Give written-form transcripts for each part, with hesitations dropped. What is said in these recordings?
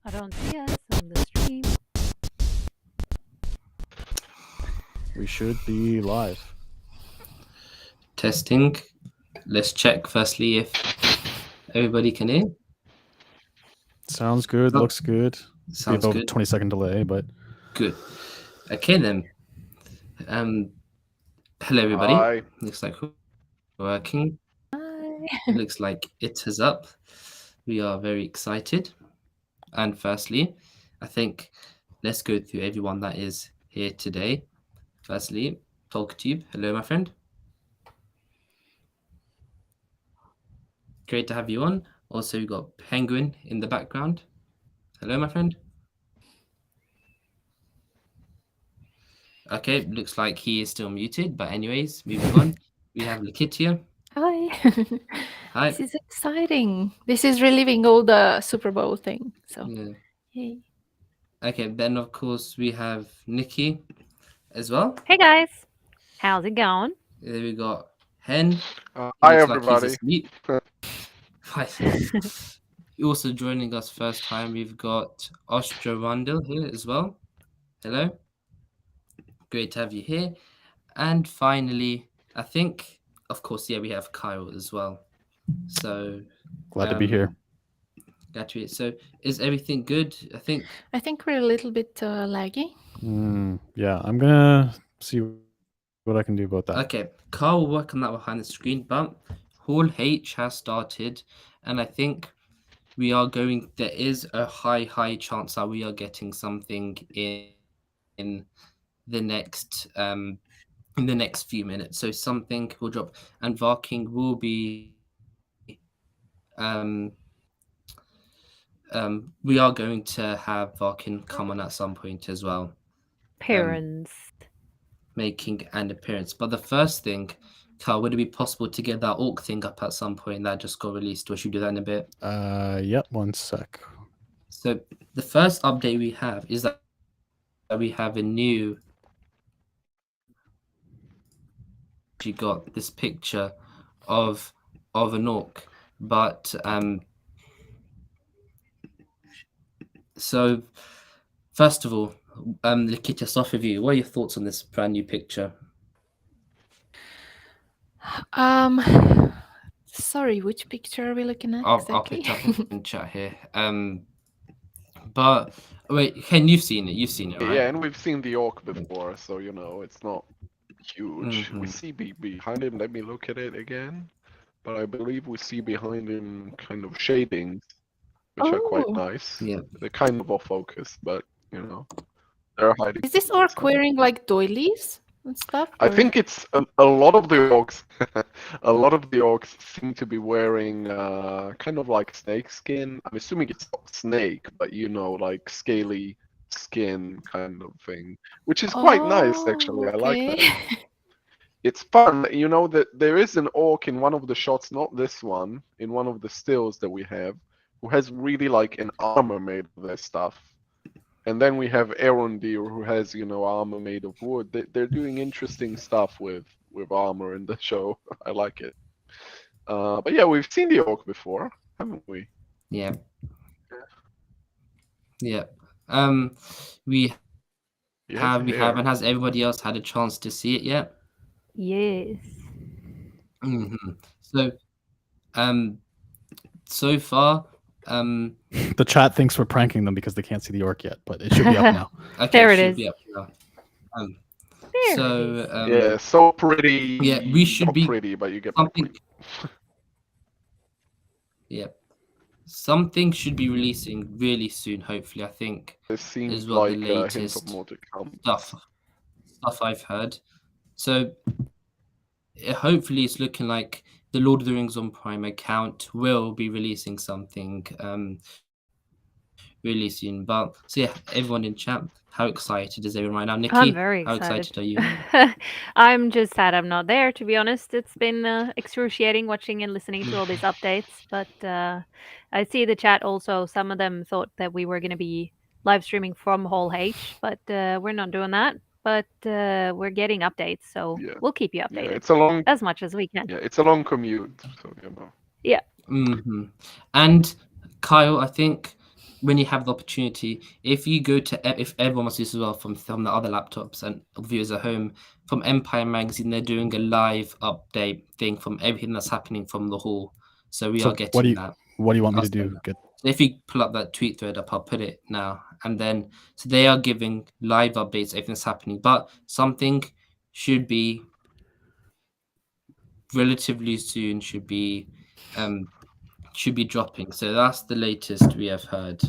I don't see us on the stream. We should be live. Testing. Let's check firstly if everybody can hear. Sounds good. Oh, Looks good. Sounds Be about good. 20-second delay, but Good. Okay then. Hello everybody. Hi. Looks like we're working. Hi. It looks like it is up. We are very excited. And firstly, I think let's go through everyone that is here today. Firstly, TalkTube. Hello, my friend. Great to have you on. Also, we've got Penguin in the background. Hello, my friend. Okay, looks like he is still muted. But anyways, moving on. We have Lakitia. Hi. Hi. This is exciting. This is reliving all the Super Bowl thing. So, Yeah. yay. Okay, then of course we have Nikki as well. Hey guys. How's it going? There we got Hen. Hi, Looks everybody. like he's asleep. Also joining us first time, we've got Ostro Randall here as well. Hello. Great to have you here. And finally, I think, of course, yeah, we have Kyle as well. So glad to be here. Glad to be here. So is everything good? I think we're a little bit laggy. Yeah, I'm gonna see what I can do about that. Okay, Carl will work on that behind the screen, but Hall H has started, and I think we are going. There is a high chance that we are getting something in the next few minutes. So something will drop, and Varking will be. We are going to have Varkin come on at some point as well. Parents. Making an appearance. But the first thing, Carl, would it be possible to get that orc thing up at some point that just got released? Or should we do that in a bit? Yep, one sec. So the first update we have is that we have a new. You got this picture of an orc, but so first of all, Lakita, start with you. What are your thoughts on this brand new picture? Sorry, which picture are we looking at I'll exactly? put it up in chat here. But wait, Ken, you've seen it, right? Yeah, and we've seen the orc before, so you know it's not huge. We see behind him. Let me look at it again. But I believe we see behind him kind of shadings, which are quite nice. Yeah. They're kind of off focus, but you know, they're hiding. Is this orc wearing like doilies and stuff? I think it's a lot of the orcs. A lot of the orcs seem to be wearing kind of like snake skin. I'm assuming it's not snake, but you know, like scaly skin kind of thing, which is quite nice actually. I like that. It's fun, you know, that there is an orc in one of the shots, not this one, in one of the stills that we have, who has really like an armor made of their stuff. And then we have Arondir, who has, you know, armor made of wood. They're doing interesting stuff with armor in the show. I like it. But yeah, we've seen the orc before, haven't we? Yeah. Yeah. We have, and has everybody else had a chance to see it yet? Yes. So, so far, the chat thinks we're pranking them because they can't see the orc yet, but it should be up now. Okay, there it is. Be up now. Yeah, so pretty. Yeah, we should not be pretty, but you get something. Yeah, something should be releasing really soon. Hopefully, I think. It seems is what like the latest stuff I've heard. So hopefully, it's looking like the Lord of the Rings on Prime account will be releasing something really soon. But so yeah, everyone in chat, how excited is everyone right now? Nikki, I'm very excited. How excited are you? I'm just sad I'm not there, to be honest. It's been excruciating watching and listening to all these updates. But I see the chat also. Some of them thought that we were going to be live streaming from Hall H, but we're not doing that. But we're getting updates, so we'll keep you updated. Yeah, it's a long, as much as we can. Yeah, it's a long commute, so you know. Yeah. And Kyle, I think when you have the opportunity, if you go to, if everyone wants to do this as well from the other laptops and viewers at home, from Empire Magazine, they're doing a live update thing from everything that's happening from the hall. So we are getting that. What do you want me to do? So if you pull up that tweet thread up, I'll put it now. And then, so they are giving live updates, everything that's happening, but something should be relatively soon, should be dropping. So that's the latest we have heard.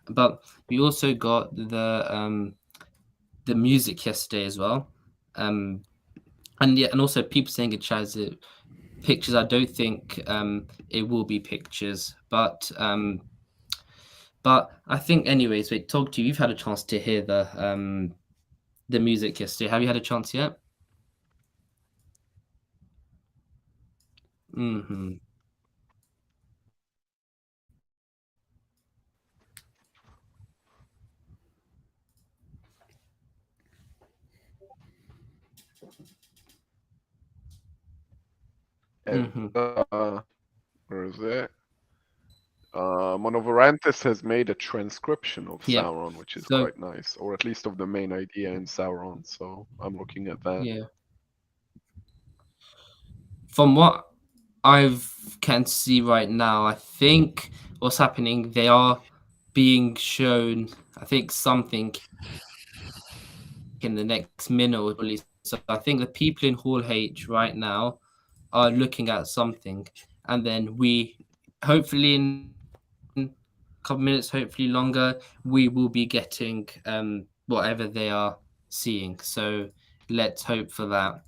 But we also got the music yesterday as well. And also people saying in chat that pictures, I don't think it will be pictures, but I think anyways, wait, talk to you. You've had a chance to hear the music yesterday. Have you had a chance yet? Mm-hmm. Where is it? Monoverantis has made a transcription of Sauron, which is quite nice, or at least of the main idea in Sauron. So I'm looking at that. Yeah. From what I can see right now, I think what's happening, they are being shown, I think, something in the next minute or release. So I think the people in Hall H right now are looking at something, and then we hopefully in a couple minutes, hopefully longer, we will be getting whatever they are seeing. So let's hope for that.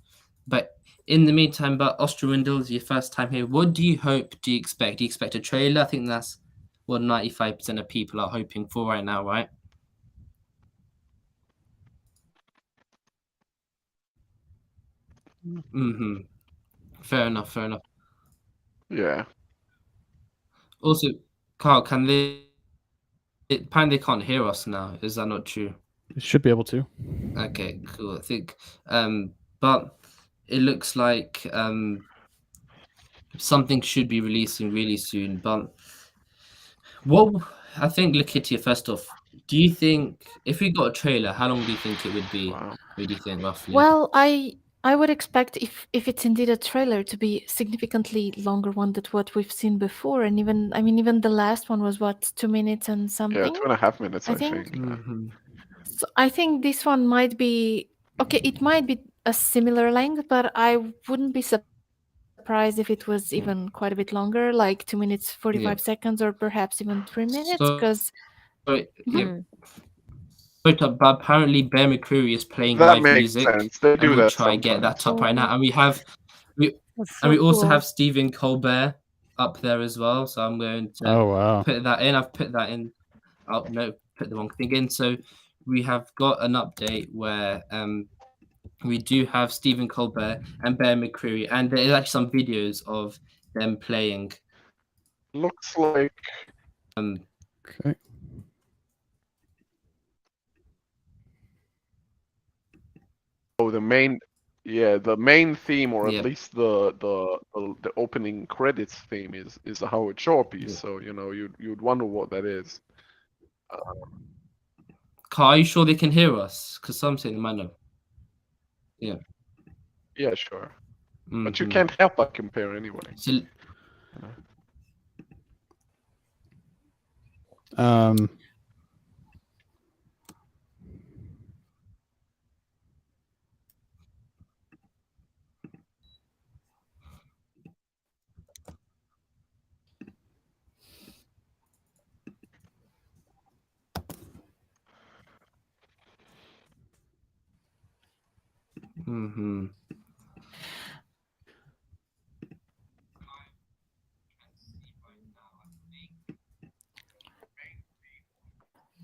But in the meantime, but Osterwindle, your first time here, what do you hope, do you expect? Do you expect a trailer? I think that's what 95% of people are hoping for right now, right? Mm-hmm. Fair enough, fair enough. Yeah. Also, Carl, can they apparently they can't hear us now. Is that not true? It should be able to. Okay, cool. I think but it looks like something should be releasing really soon. But what I think, Lakitia, first off, do you think if we got a trailer, how long do you think it would be? Wow. What do you think roughly? Well, I would expect if it's indeed a trailer to be significantly longer one than what we've seen before, and even the last one was what 2 minutes and something. Yeah, 2.5 minutes, I think. Mm-hmm. So I think this one might be okay. It might be a similar length, but I wouldn't be surprised if it was even quite a bit longer, like 2 minutes 45 seconds, or perhaps even 3 minutes. Because But apparently Bear McCreary is playing That live makes music. sense. They do and we'll that try and get that sometimes. up right now. And we also have Stephen Colbert up there as well. So I'm going to put that in. I've put that in. Oh no, put the wrong thing in. So we have got an update where we do have Stephen Colbert and Bear McCreary, and there's actually some videos of them playing. Looks like okay. Oh, the main theme, or at least the opening credits theme is a Howard Shore piece. So you'd wonder what that is. Carl, are you sure they can hear us? Because some say they might know. Yeah. Yeah, sure. But you can't help but compare anyway. So,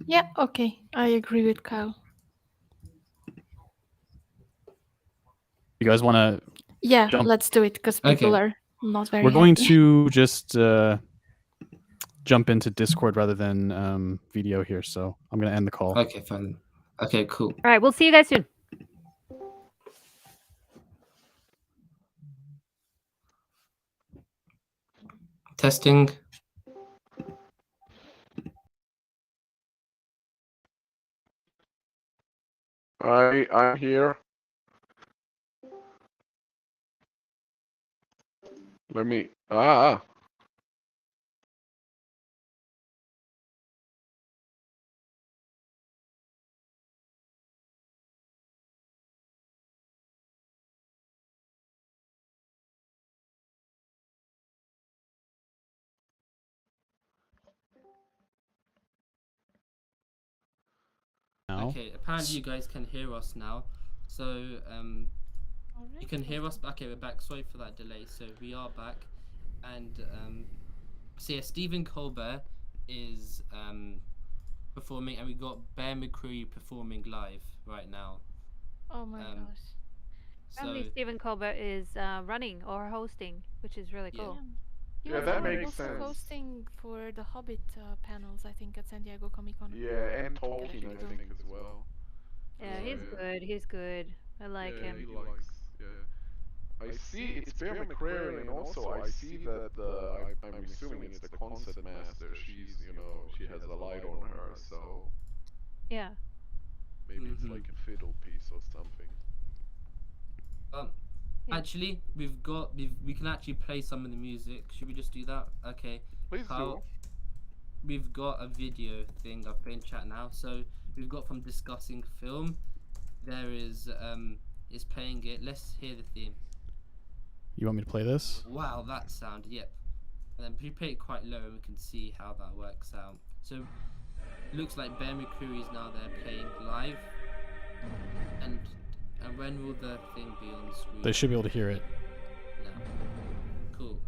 yeah, okay, I agree with Kyle. You guys want to? Yeah, let's do it because people are not very. We're going to just jump into Discord rather than video here, so I'm going to end the call. Okay, fine. Okay, cool. All right, we'll see you guys soon. Testing. Okay, I'm here. Let me. Now. Okay, apparently you guys can hear us now. So you can hear us. Okay, we're back. Sorry for that delay. So we are back, and so yeah, Stephen Colbert is performing, and we got Bear McCreary performing live right now. Oh my Um, gosh. Apparently, So Stephen Colbert is running or hosting, which is really yeah. cool. He Yeah, was that makes also sense. hosting for the Hobbit panels, I think, at San Diego Comic Con. Yeah, and Get a Tolkien, I photo. think, as well. Yeah, Yeah. he's good. He's good. I like Yeah, him. he likes. Yeah. I see it's Bear McCreary, and also I see that I'm assuming it's the concert master. She's, she has a light on her, so Yeah. maybe it's like a fiddle piece or something. Um, Yeah. Actually, we can actually play some of the music. Should we just do that? Okay. Please Kyle, do. we've got a video thing. I've been chat now. So we've got from discussing film. There is playing it. Let's hear the theme. You want me to play this? Wow, that sound. Yep. And then we play it quite low, and we can see how that works out. So looks like Bear McCreary is now there playing live. And when will the thing be on the screen? They should be able to hear it. No. Cool.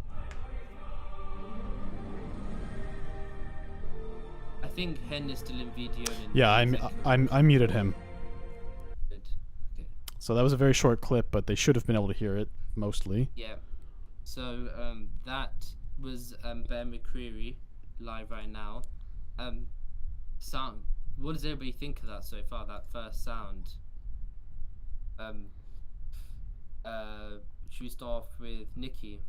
I think Hen is still in video. And Yeah, I muted him. Good. Okay. So that was a very short clip, but they should have been able to hear it mostly. Yeah. So that was Bear McCreary live right now. Sound. What does everybody think of that so far? That first sound. Should we start off with Nikki?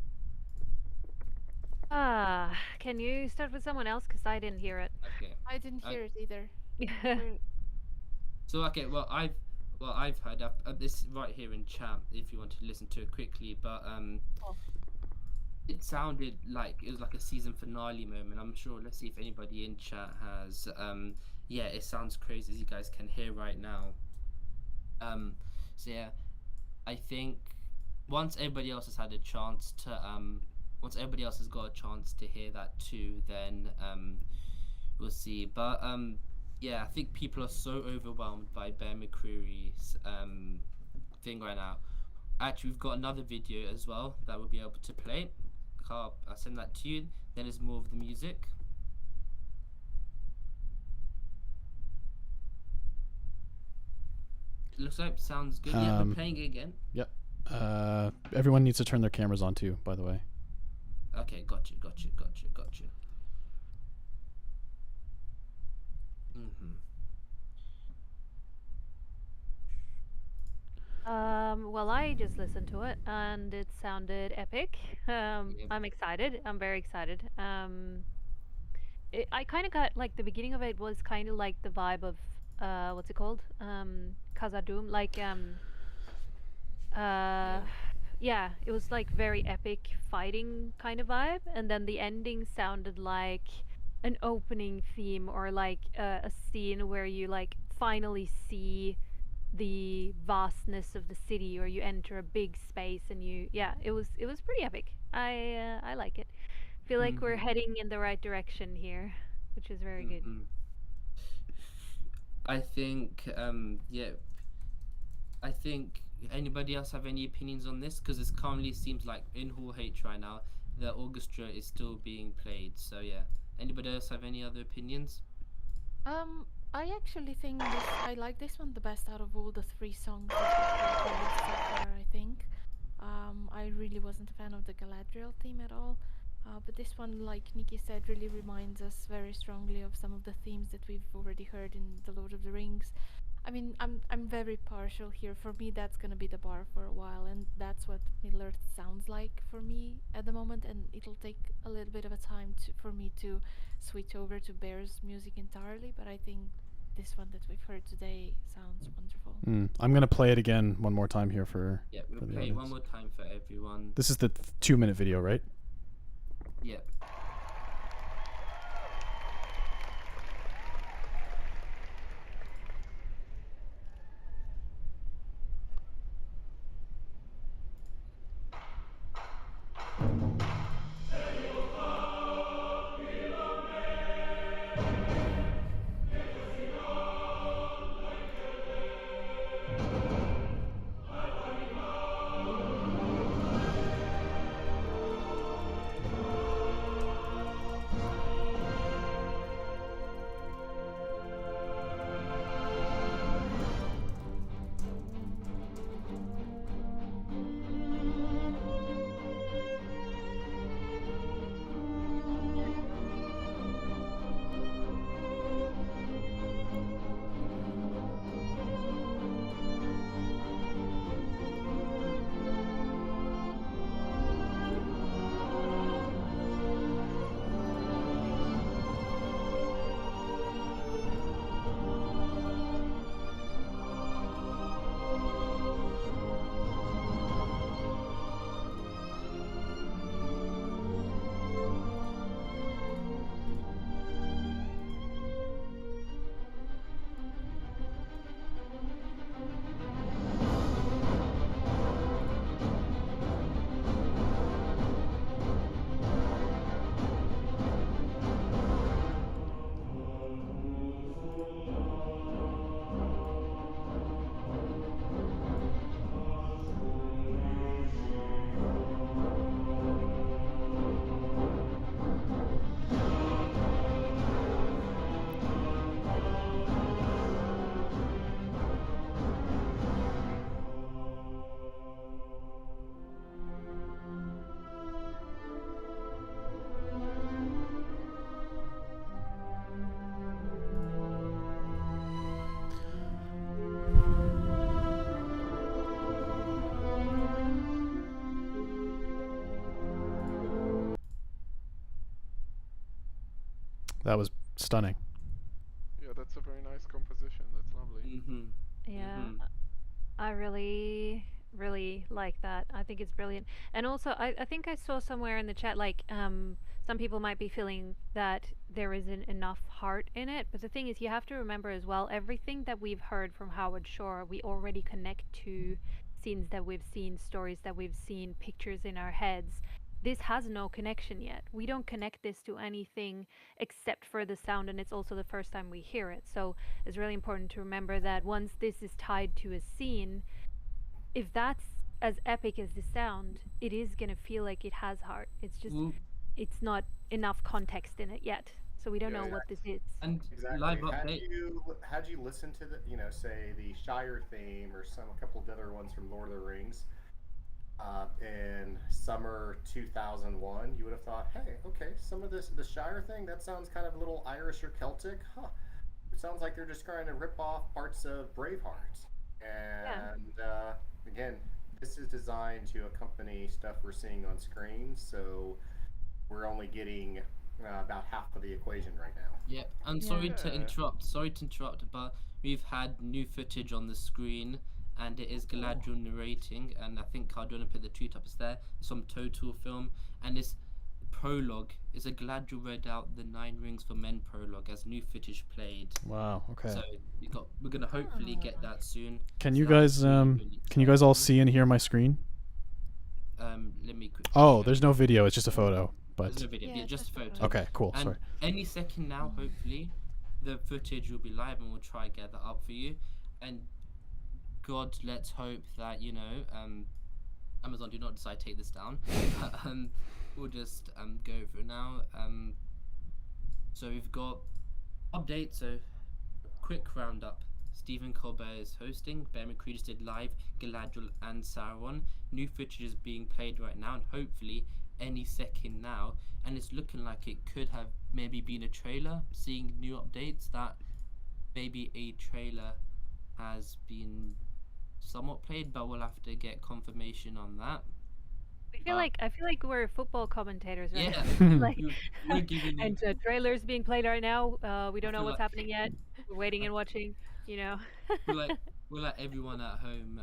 Can you start with someone else? Because I didn't hear it. Okay. I didn't hear it either. So okay, well I've heard this right here in chat if you want to listen to it quickly, but it sounded like it was like a season finale moment. I'm sure. Let's see if anybody in chat has. Yeah, it sounds crazy as you guys can hear right now. So yeah, I think once everybody else has had a chance to once everybody else has got a chance to hear that too, then we'll see. But yeah, I think people are so overwhelmed by Bear McCreary's thing right now. Actually, we've got another video as well that we'll be able to play. Carl, I'll send that to you. Then there's more of the music. Looks like sounds good. Yeah, we're playing it again. Yep. Everyone needs to turn their cameras on too, by the way. Okay, gotcha. Well, I just listened to it and it sounded epic. I'm excited. I'm very excited. I kind of got like the beginning of it was kind of like the vibe of what's it called? Khazad-dûm. Like yeah, it was like very epic fighting kind of vibe, and then the ending sounded like an opening theme or like a scene where you like finally see the vastness of the city, or you enter a big space and it was pretty epic. I like it. Feel like we're heading in the right direction here, which is very good. I think yeah. I think anybody else have any opinions on this? Because it currently seems like in Hall H right now the orchestra is still being played. So yeah. Anybody else have any other opinions? I actually think I like this one the best out of all the three songs that we've released so far, I think. I really wasn't a fan of the Galadriel theme at all. But this one, like Nikki said, really reminds us very strongly of some of the themes that we've already heard in The Lord of the Rings. I mean, I'm very partial here. For me, that's gonna be the bar for a while, and that's what Middle Earth sounds like for me at the moment. And it'll take a little bit of a time for me to switch over to Bear's music entirely. But I think this one that we've heard today sounds wonderful. I'm gonna play it again one more time here for. Yeah, we'll for the play it one audience. more time for everyone. This is the 2-minute video, right? Yeah. That was stunning. Yeah, that's a very nice composition. That's lovely. Mm-hmm. Yeah, Mm-hmm. I really, really like that. I think it's brilliant. And also, I think I saw somewhere in the chat, like, some people might be feeling that there isn't enough heart in it. But the thing is, you have to remember as well, everything that we've heard from Howard Shore, we already connect to scenes that we've seen, stories that we've seen, pictures in our heads. This has no connection yet. We don't connect this to anything except for the sound, and it's also the first time we hear it. So it's really important to remember that once this is tied to a scene, if that's as epic as the sound, it is going to feel like it has heart. It's just, Well, it's not enough context in it yet. So we don't know what this is. and Exactly. live Had update. you listen to the, say the Shire theme or a couple of other ones from Lord of the Rings in summer 2001, you would have thought, hey, okay, some of the Shire thing, that sounds kind of a little Irish or Celtic, huh? It sounds like they're just trying to rip off parts of Braveheart. And again, this is designed to accompany stuff we're seeing on screen, so we're only getting about half of the equation right now. Yeah, and sorry to interrupt, but we've had new footage on the screen, and it is Galadriel narrating, and I think Cardona put the tweet up. It's there. It's from Total Film, and this prologue is a Galadriel read out the Nine Rings for Men prologue as new footage played. Wow. Okay. So we're gonna hopefully get that soon. Can So you that's guys really can you guys all exciting. see and hear my screen? Let me quickly. Oh, show there's you. no video. It's just a photo. There's But no video. Yeah, just a photo. okay, cool. And Sorry. any second now, hopefully, the footage will be live, and we'll try to get that up for you. And God, let's hope that Amazon do not decide to take this down. We'll just go for it now. So we've got updates. So quick roundup. Stephen Colbert is hosting. Bear McCready just did live Galadriel and Sauron. New footage is being played right now, and hopefully any second now. And it's looking like it could have maybe been a trailer. Seeing new updates that maybe a trailer has been somewhat played, but we'll have to get confirmation on that. I feel like we're football commentators, right? Yeah, Like, we're giving you. and trailers being played right now. We don't know feel what's like- happening yet. We're waiting and watching, you know. we're like everyone at home.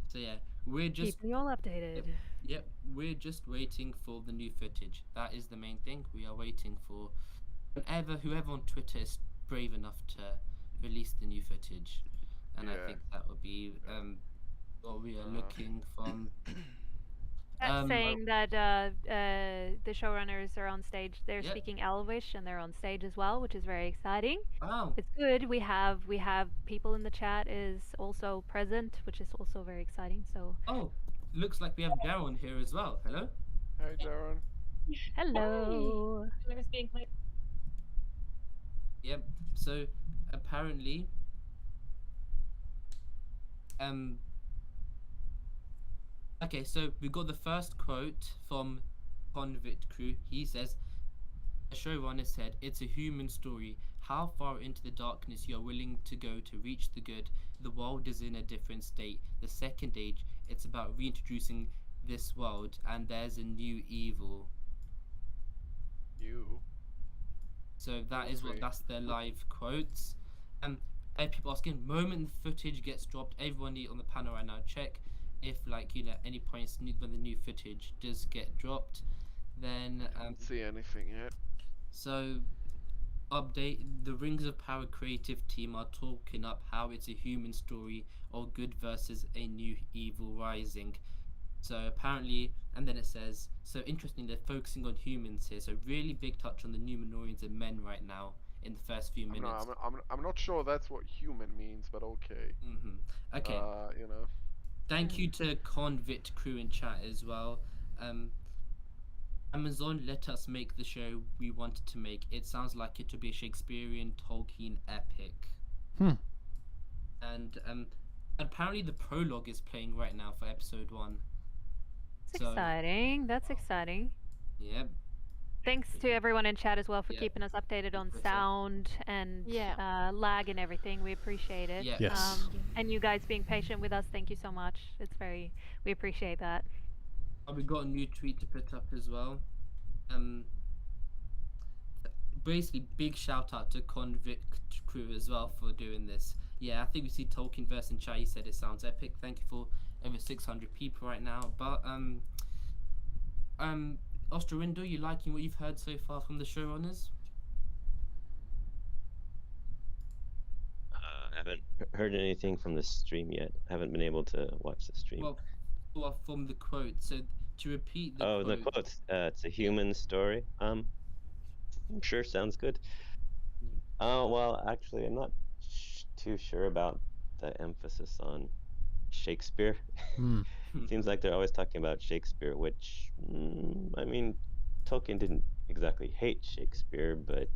So yeah, we're just Keeping you all updated. Yep, we're just waiting for the new footage. That is the main thing. We are waiting for whoever on Twitter is brave enough to release the new footage, and I Yeah. think that would be what we are looking from. That's saying that the showrunners are on stage. They're Yep. speaking Elvish and they're on stage as well, which is very exciting. Wow. It's good. We have people in the chat is also present, which is also very exciting. So Oh, looks like we have Darren here as well. Hello. Hey, Darren. hello. Whoever's being played. Yep. So apparently, okay, so we got the first quote from Convict Crew. He says, the showrunner said, "It's a human story. How far into the darkness you're willing to go to reach the good. The world is in a different state. The second age, it's about reintroducing this world, and there's a new evil." You. So that's their live quotes. People asking, moment the footage gets dropped, everyone on the panel right now, check if any points when the new footage does get dropped. Then Don't see anything yet. So update, the Rings of Power creative team are talking up how it's a human story of good versus a new evil rising. So apparently, and then it says, so interesting, they're focusing on humans here. So really big touch on the Numenorians and men right now in the first few minutes. I'm not sure that's what human means, but okay. Okay. You know. Thank you to Convict Crew in chat as well. Amazon let us make the show we wanted to make. It sounds like it to be a Shakespearean Tolkien epic. And apparently the prologue is playing right now for episode 1. That's exciting. That's exciting. Yep. Thanks to everyone in chat as well for keeping us updated on sound and lag and everything. We appreciate it. Yeah. Yes. And you guys being patient with us, thank you so much. We appreciate that. We got a new tweet to put up as well. Basically, big shout out to Convict Crew as well for doing this. Yeah, I think we see Tolkienverse in chat. He said it sounds epic. Thank you for over 600 people right now. But Ostrawindo, you liking what you've heard so far from the showrunners? I haven't heard anything from the stream yet. I haven't been able to watch the stream. Well, from the quote. So to repeat the quote. The quotes. It's a human story. Sure, sounds good. Well, actually, I'm not too sure about the emphasis on Shakespeare. Seems like they're always talking about Shakespeare, which, I mean, Tolkien didn't exactly hate Shakespeare, but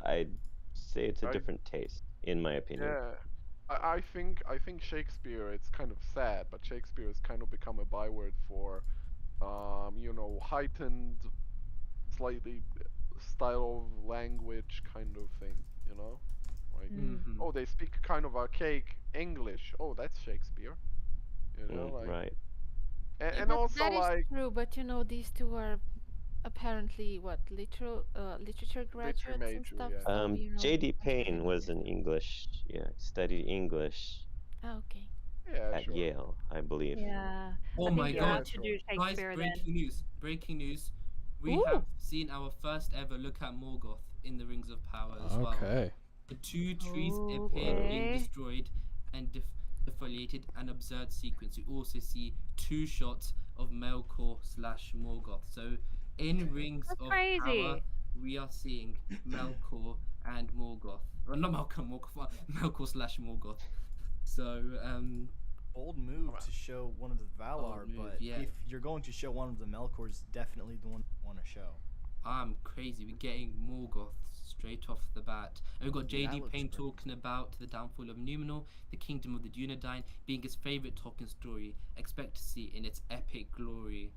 I'd say it's a different taste, in my opinion. Yeah, I think Shakespeare, it's kind of sad, but Shakespeare has kind of become a byword for, you know, heightened, slightly style of language kind of thing, you know? Like, oh, they speak kind of archaic English. Oh, that's Shakespeare. You know, like... Right. And also, that is true, but you know, these two are apparently, literature graduates and stuff. Yeah. So, you know, J.D. Payne was an English, studied English okay. at Yale, I believe. Yeah. Oh my god. To do Guys, Shakespeare breaking news. We have seen our first ever look at Morgoth in the Rings of Power as well. Okay. The 2 trees appear being destroyed and defoliated, an absurd sequence. We also see 2 shots of Melkor / Morgoth. So in Rings of Power, we are seeing Melkor and Morgoth. Well, not Melkor / Morgoth. So bold move to show one of the Valar, but if you're going to show one of the Melkors, definitely the one you want to show. I'm crazy. We're getting Morgoth straight off the bat. And we've got J.D. Payne talking about the downfall of Numenor, the kingdom of the Dunedain, being his favourite Tolkien story. Expect to see in its epic glory.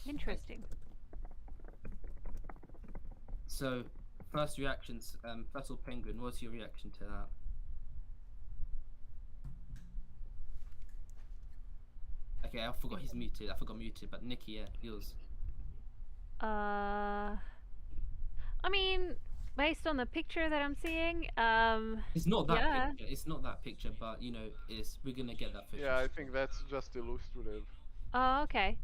Interesting. So, first reactions. First of all, Penguin, what's your reaction to that? Okay, I forgot he's muted. I forgot muted, but Nikki, yeah, yours. I mean, based on the picture that I'm seeing, It's not that yeah. picture. It's not that picture, but you know, we're gonna get that footage. Yeah, I think that's just illustrative. Oh, okay.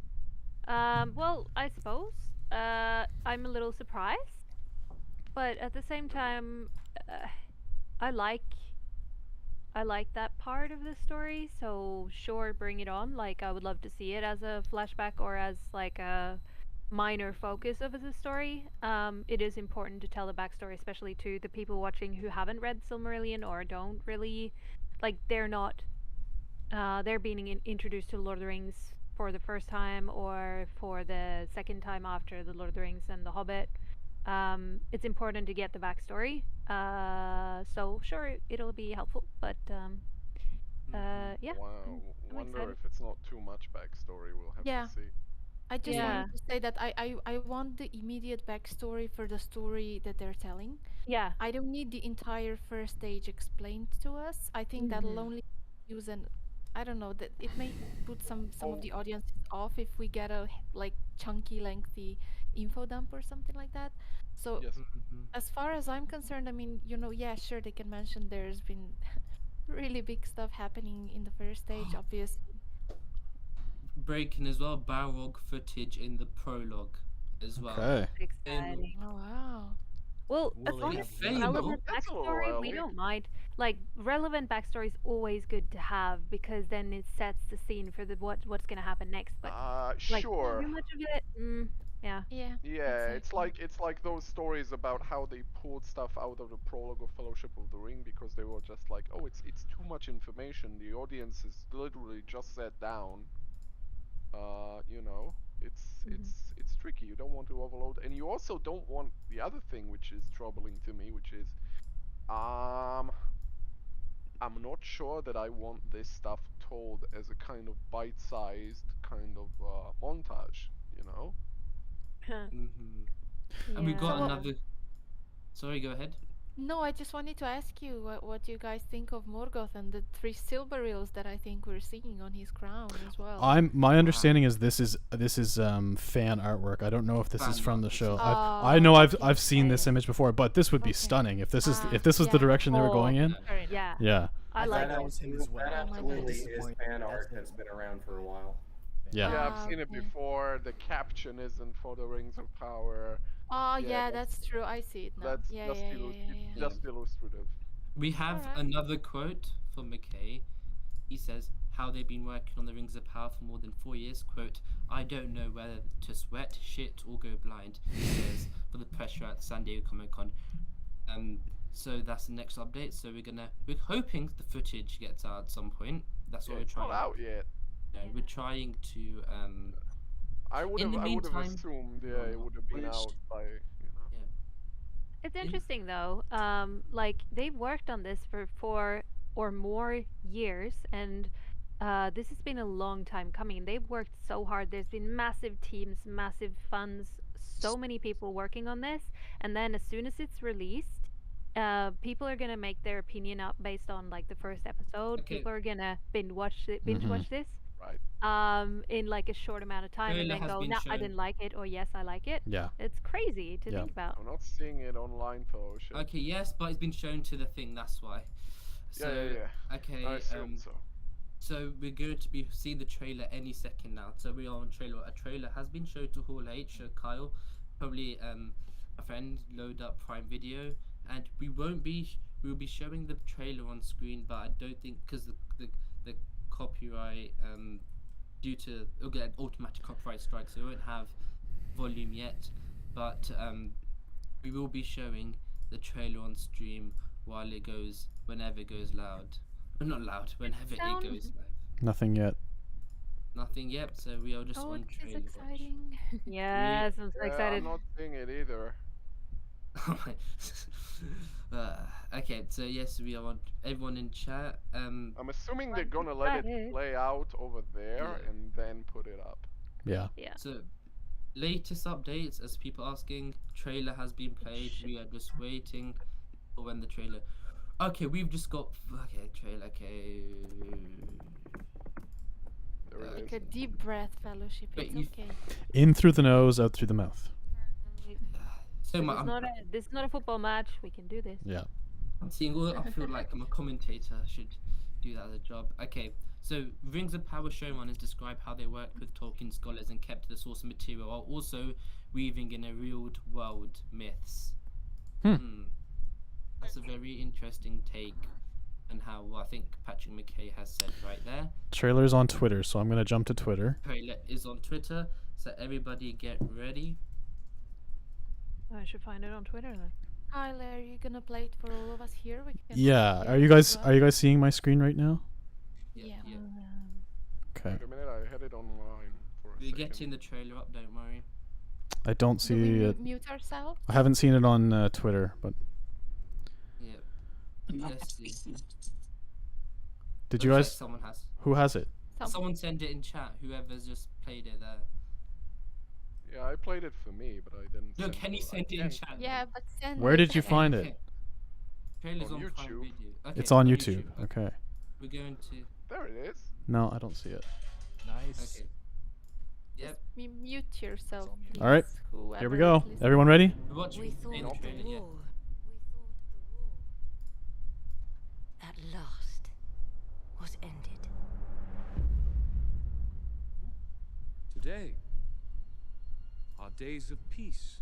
Well, I suppose I'm a little surprised, but at the same time, uh, I like I like that part of the story, so sure, bring it on. Like, I would love to see it as a flashback or as like a minor focus of the story. It is important to tell the backstory, especially to the people watching who haven't read Silmarillion or don't really, like, they're being introduced to Lord of the Rings for the first time or for the second time after the Lord of the Rings and the Hobbit. It's important to get the backstory. So sure, it'll be helpful, but yeah. Wow. I'm Wonder excited. if it's not too much backstory. We'll have Yeah. to see. I just Yeah. wanted to say that I want the immediate backstory for the story that they're telling. Yeah. I don't need the entire first stage explained to us. I think that'll Mhm. only use an I don't know that it may put some of Oh. the audiences off if we get a like chunky, lengthy info dump or something like that. So Yes. as far as I'm concerned, I mean, yeah, sure, they can mention there's been really big stuff happening in the first stage, obviously. Breaking as well, Balrog footage in the prologue as well. Okay. Exciting. Oh wow. Well, Will as they long have as Fame, relevant that's a little backstory, we early. don't mind. Like, relevant backstory is always good to have because then it sets the scene for the what's gonna happen next. But like Sure. too much of it, yeah. Yeah. Yeah, Exactly. it's like those stories about how they pulled stuff out of the prologue of Fellowship of the Ring because they were just like, oh, it's too much information. The audience is literally just sat down. You know, it's tricky. You don't want to overload, and you also don't want the other thing, which is troubling to me, which is, I'm not sure that I want this stuff told as a kind of bite-sized kind of montage. You know. And we Yeah. got So what, another. Sorry, go ahead. no, I just wanted to ask you what you guys think of Morgoth and the 3 silver that I think we're seeing on his crown as well. My understanding is this is fan artwork. I don't know if this is Fan from art, the this show. is- I know okay, I've seen yeah, this yeah. image before, but this would be Okay. stunning if this was Yeah. the direction they were Oh, going in. Fair enough. Yeah. Yeah. I like That it. was him as well. That Oh my absolutely gosh. is fan art that's been around for a while. Yeah. Yeah, I've seen it Okay. before. The caption isn't for the Rings of Power. Oh Yeah, yeah, that's true. I see it now. That's Yeah, just yeah, yeah, yeah, yeah. just illustrative. We have Alright. another quote from McKay. He says, how they've been working on the Rings of Power for more than 4 years. Quote, I don't know whether to sweat, shit, or go blind, he says, for the pressure at San Diego Comic-Con. So that's the next update. So we're hoping the footage gets out at some point. That's what Yeah, we're it's not trying. out yet. We're trying to I would in have the meantime, assumed it would have been out by yeah. It's interesting though. Like they've worked on this for 4 or more years, and this has been a long time coming. They've worked so hard. There's been massive teams, massive funds, so many people working on this, and then as soon as it's released, people are gonna make their opinion up based on like the first episode. Okay. People are gonna binge watch this. Right. In like a short amount of time, and Trailer then has go, been no, I shown. didn't like it, or yes, I like it. Yeah. It's crazy to think about. I'm not seeing it online, Fellowship. Okay, yes, but it's been shown to the thing. That's why. So, Yeah. Okay. I assume so. So we're going to be seeing the trailer any second now. So we are on trailer. A trailer has been shown to Hall H. Kyle, probably a friend, load up Prime Video, and we'll be showing the trailer on screen. But I don't think because the copyright due to it'll get an automatic copyright strike, so we won't have volume yet. But we will be showing the trailer on stream while it goes whenever it goes loud. Not loud, whenever it goes live. Nothing yet. Nothing yet, so we are just Oh, on this is trailer watch. exciting. Yes, I'm so excited. I'm not seeing it either. Okay, so yes, we are on. Everyone in chat. I'm assuming they're gonna let it play out over there Yeah. and then put it up. Yeah. Yeah. So, latest updates, as people asking, trailer has been played. We are just waiting for when the trailer. Okay, we've just got. Okay, trailer. Okay. There it Take is. a deep breath, Fellowship. Wait, It's you- okay. In through the nose, out through the mouth. So This is not a football match. We can do this. Yeah. I'm seeing all. I feel like I'm a commentator. I should do that as a job. Okay, so Rings of Power showrunners describe how they worked with Tolkien scholars and kept to the source material while also weaving in a real-world myths. That's a very interesting take, and how I think Patrick McKay has said right there. Trailer's on Twitter, so I'm gonna jump to Twitter. Trailer is on Twitter, so everybody get ready. I should find it on Twitter then. Tyler, are you gonna play it for all of us here? We can Yeah. hear Are you it guys as well. seeing my screen right now? Yeah. Okay. Wait a minute, I had it online for a We're second. getting the trailer up. Don't worry. I don't Do see we it. mute ourselves? I haven't seen it on Twitter, but Yeah. Let's see. did you Looks like guys? someone has. Who has it? Someone send it in chat. Whoever's just played it there. Yeah, I played it for me, but I didn't. Look, send Kenny it. I sent it in can't- chat. Yeah, but send Where it. did you find it? Trailer's On on Prime YouTube. Video. Okay, It's on YouTube. Okay. We're going to. There it is. No, I don't see it. Nice. Okay. Yep. Mute yourself. All right. please, Here whoever we is go. listening. Everyone ready? We're watching We the thought the trailer. Yeah. war. At last was ended. Today, our days of peace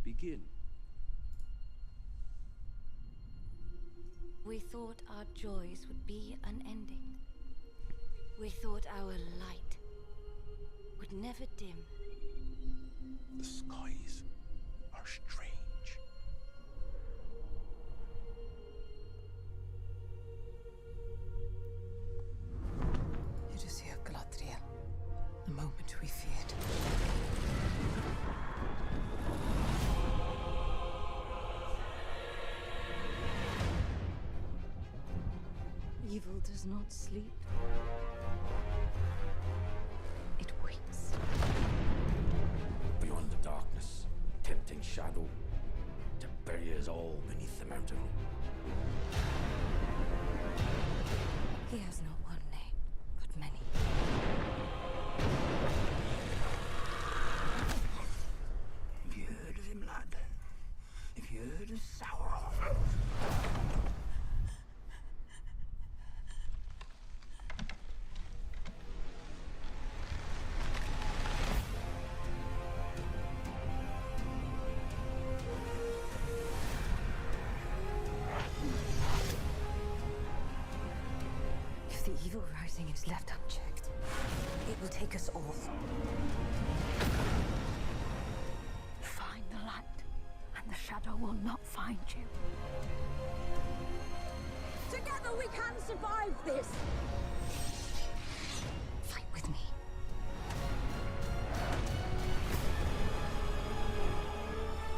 begin. We thought our joys would be unending. We thought our light would never dim. The skies are strange. It is here, Galadriel. The moment we feared. Evil does not sleep. It waits. Beyond the darkness, tempting shadow, to bury us all beneath the mountain. He has not one name, but many. Have you heard of him, lad? Have you heard of Sauron? If the evil rising is left unchecked, it will take us all. Find the land, and the shadow will not find you. Together we can survive this! Fight with me.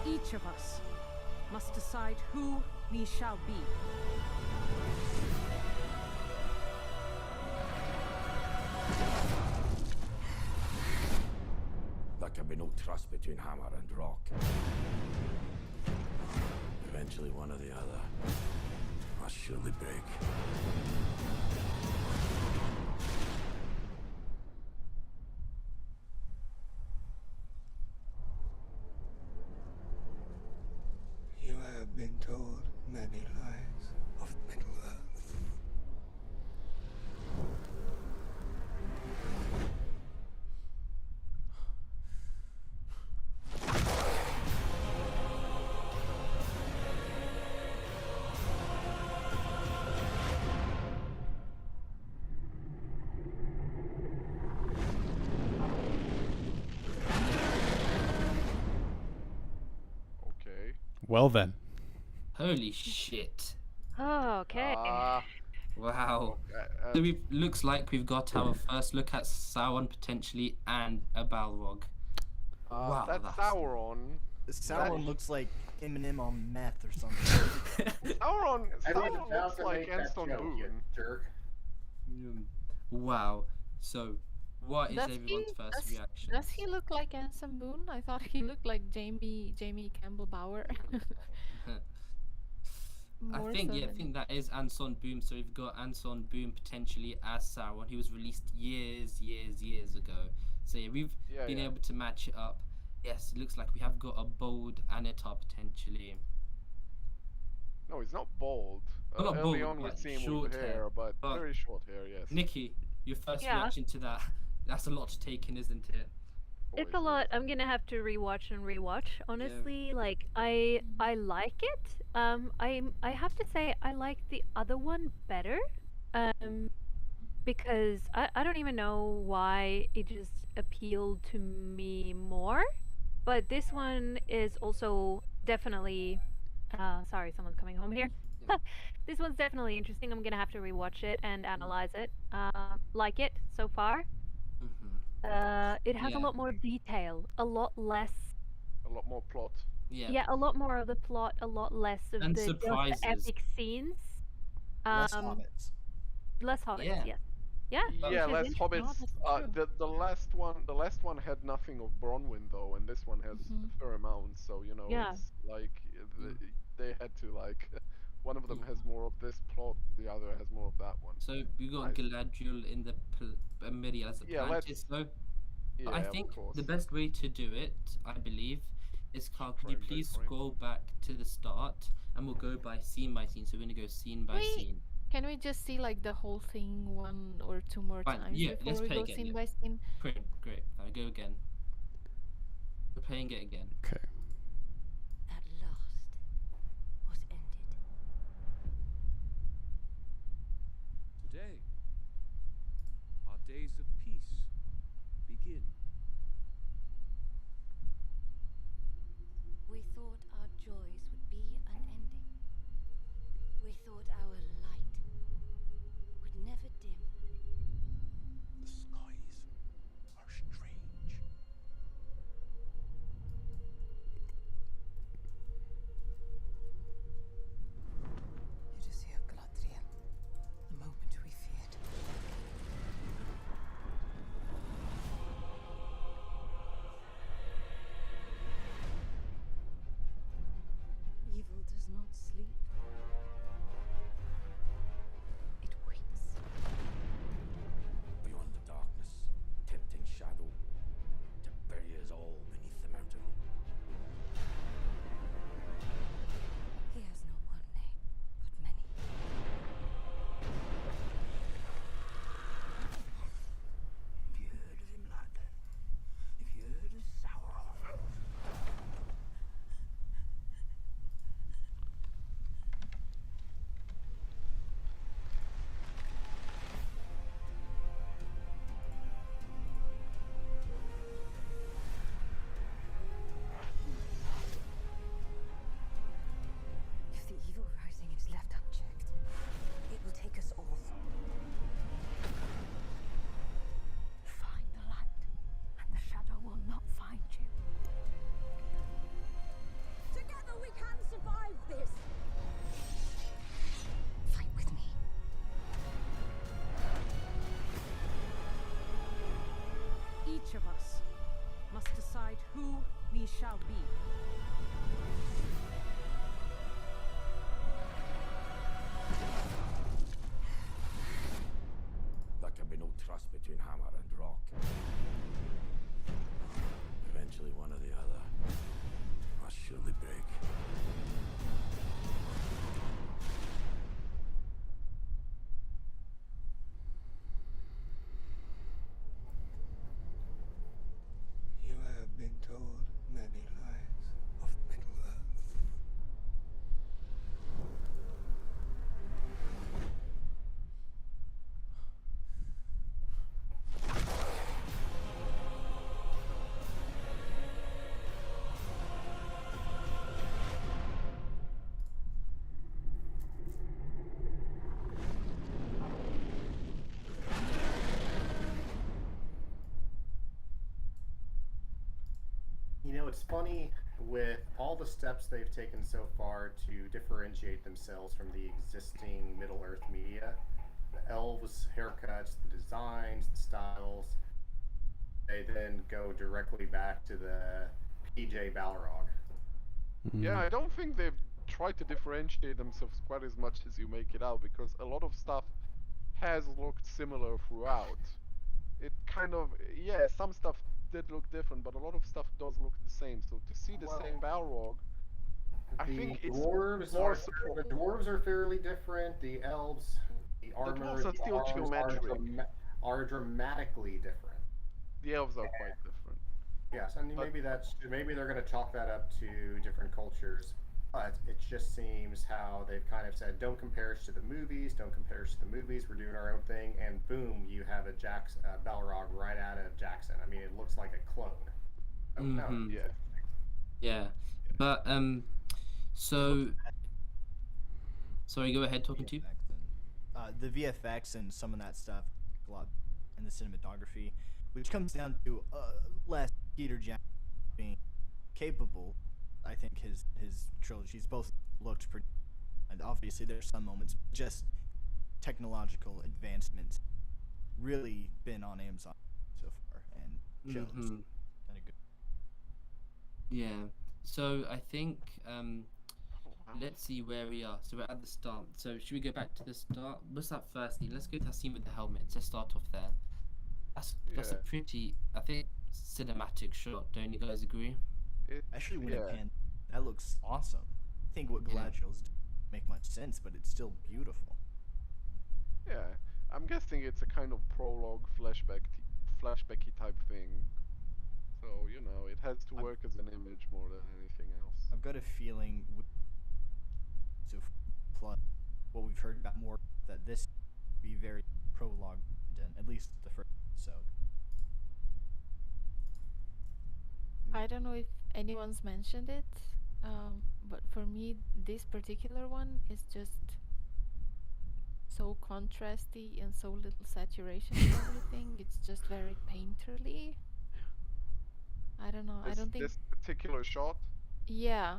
Each of us must decide who we shall be. There can be no trust between hammer and rock. Eventually, one or the other must surely break. You have been told many lies of Middle-earth. Okay. Well then. Holy shit! Oh, okay. Wow. So looks like we've got our first look at Sauron potentially and a Balrog. Wow, That's that's Sauron. Sauron looks like Eminem on meth or something. Sauron I was about looks to like make that Anson joke, you Boone. jerk. Wow. So, what is Does everyone's first reaction? Does he look like Anson Boone? I thought he looked like Jamie Campbell Bower. I think that is Anson Boone. So we've got Anson Boone potentially as Sauron. He was released years ago. So yeah, we've been able to match it up. Yes, it looks like we have got a bold Anatar potentially. No, he's not bald. Not Early bold, on we but see him short with hair, but very short hair, yes. Nikki, your first Yeah. reaction to that? That's a lot to take in, isn't it? It's a lot. I'm gonna have to rewatch. Honestly, like I like it. I have to say I like the other one better. Because I don't even know why it just appealed to me more. But this one is also definitely sorry, someone's coming home here. This one's definitely interesting. I'm gonna have to rewatch it and analyze it. Like it so far. It has a lot more detail, a lot less. A lot more plot. Yeah, a lot more of the plot, a lot less of And just the surprises. epic scenes. Less hobbits. Less hobbits, Yeah. yes. Yeah, Yeah, which is less interesting. hobbits. The last one had nothing of Bronwyn though, and this one has a fair amount. So you know, Yeah. it's like they had to like one of them has more of this plot, the other has more of that one. So we got Galadriel in the middle as a Plantis, though. But I think the best way to do it, I believe, is Carl. Could you please scroll back to the start, and we'll go by scene, so we're gonna go scene by scene. Can we just see like the whole thing one or two more times before we go scene by scene? Great. I'll go again. We're playing it again. Okay. At last was ended. Today, our days of peace begin. We thought our joys would be unending. We thought our light would never dim. The skies are strange. You just hear Galadriel, the moment we feared. Evil does not sleep. It waits. Beyond the darkness, tempting shadow to bury us all beneath the mountain. He has not one name, but many. Have you heard of him, lad? Have you heard of Sauron? If the evil rising is left unchecked, it will take us all. Find the light, and the shadow will not find you. Together we can survive this! Fight with me. Each of us must decide who we shall be. There can be no trust between hammer and rock. Eventually, one or the other must surely break. You have been told many lies of Middle-earth. You know, it's funny with all the steps they've taken so far to differentiate themselves from the existing Middle-earth media. The elves' haircuts, the designs, the styles. They then go directly back to the PJ Balrog. Yeah, I don't think they've tried to differentiate themselves quite as much as you make it out, because a lot of stuff has looked similar throughout. It kind of, yeah, some stuff did look different, but a lot of stuff does look the same. So to see the same Balrog, I think it's more the dwarves are fairly different. The elves, the armor, dwarves are the still arms geometric. are dramatically different. The elves are quite different. Yes, and maybe they're going to chalk that up to different cultures. But it just seems how they've kind of said, don't compare us to the movies, don't compare us to the movies, we're doing our own thing, and boom, you have a Balrog right out of Jackson. I mean, it looks like a clone. Oh, no. Yeah. Yeah. But, so... Sorry, go ahead, talking to you. The VFX and some of that stuff a lot in the cinematography, which comes down to less Peter Jackson being capable. I think his trilogies both looked pretty, and obviously there's some moments, just technological advancements really been on Amazon so far and shows. Yeah. So I think let's see where we are. So we're at the start. So should we go back to the start? What's that firstly? Let's go to that scene with the helmets. Let's start off there. That's a pretty, I think, cinematic shot. Don't you guys agree? Especially when it pans, that looks awesome. I think what Galadriel's doing doesn't make much sense, but it's still beautiful. Yeah, I'm guessing it's a kind of prologue flashbacky type thing. So you know, it has to work as an image more than anything else. I've got a feeling, so plus what we've heard about more, that this will be very prologue, at least the first episode. I don't know if anyone's mentioned it, but for me, this particular one is just so contrasty and so little saturation and everything. It's just very painterly. I don't know. I don't think this particular shot. Yeah,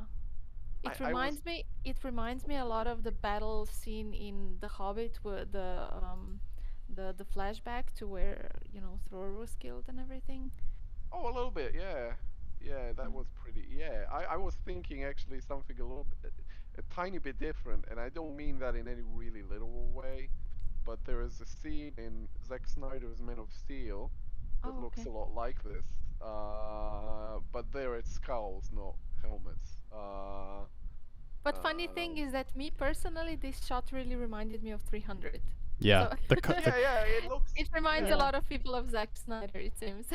it reminds me. It reminds me a lot of the battle scene in The Hobbit, where the flashback to where Thorir was killed and everything. Oh, a little bit, yeah. Yeah, that was pretty. Yeah, I was thinking actually something a tiny bit different, and I don't mean that in any really literal way, but there is a scene in Zack Snyder's Man of Steel that looks a lot like this. But there it's skulls, not helmets. But funny thing is that me personally, this shot really reminded me of 300. Yeah, So yeah, it looks. It reminds a lot of people of Zack Snyder, it seems.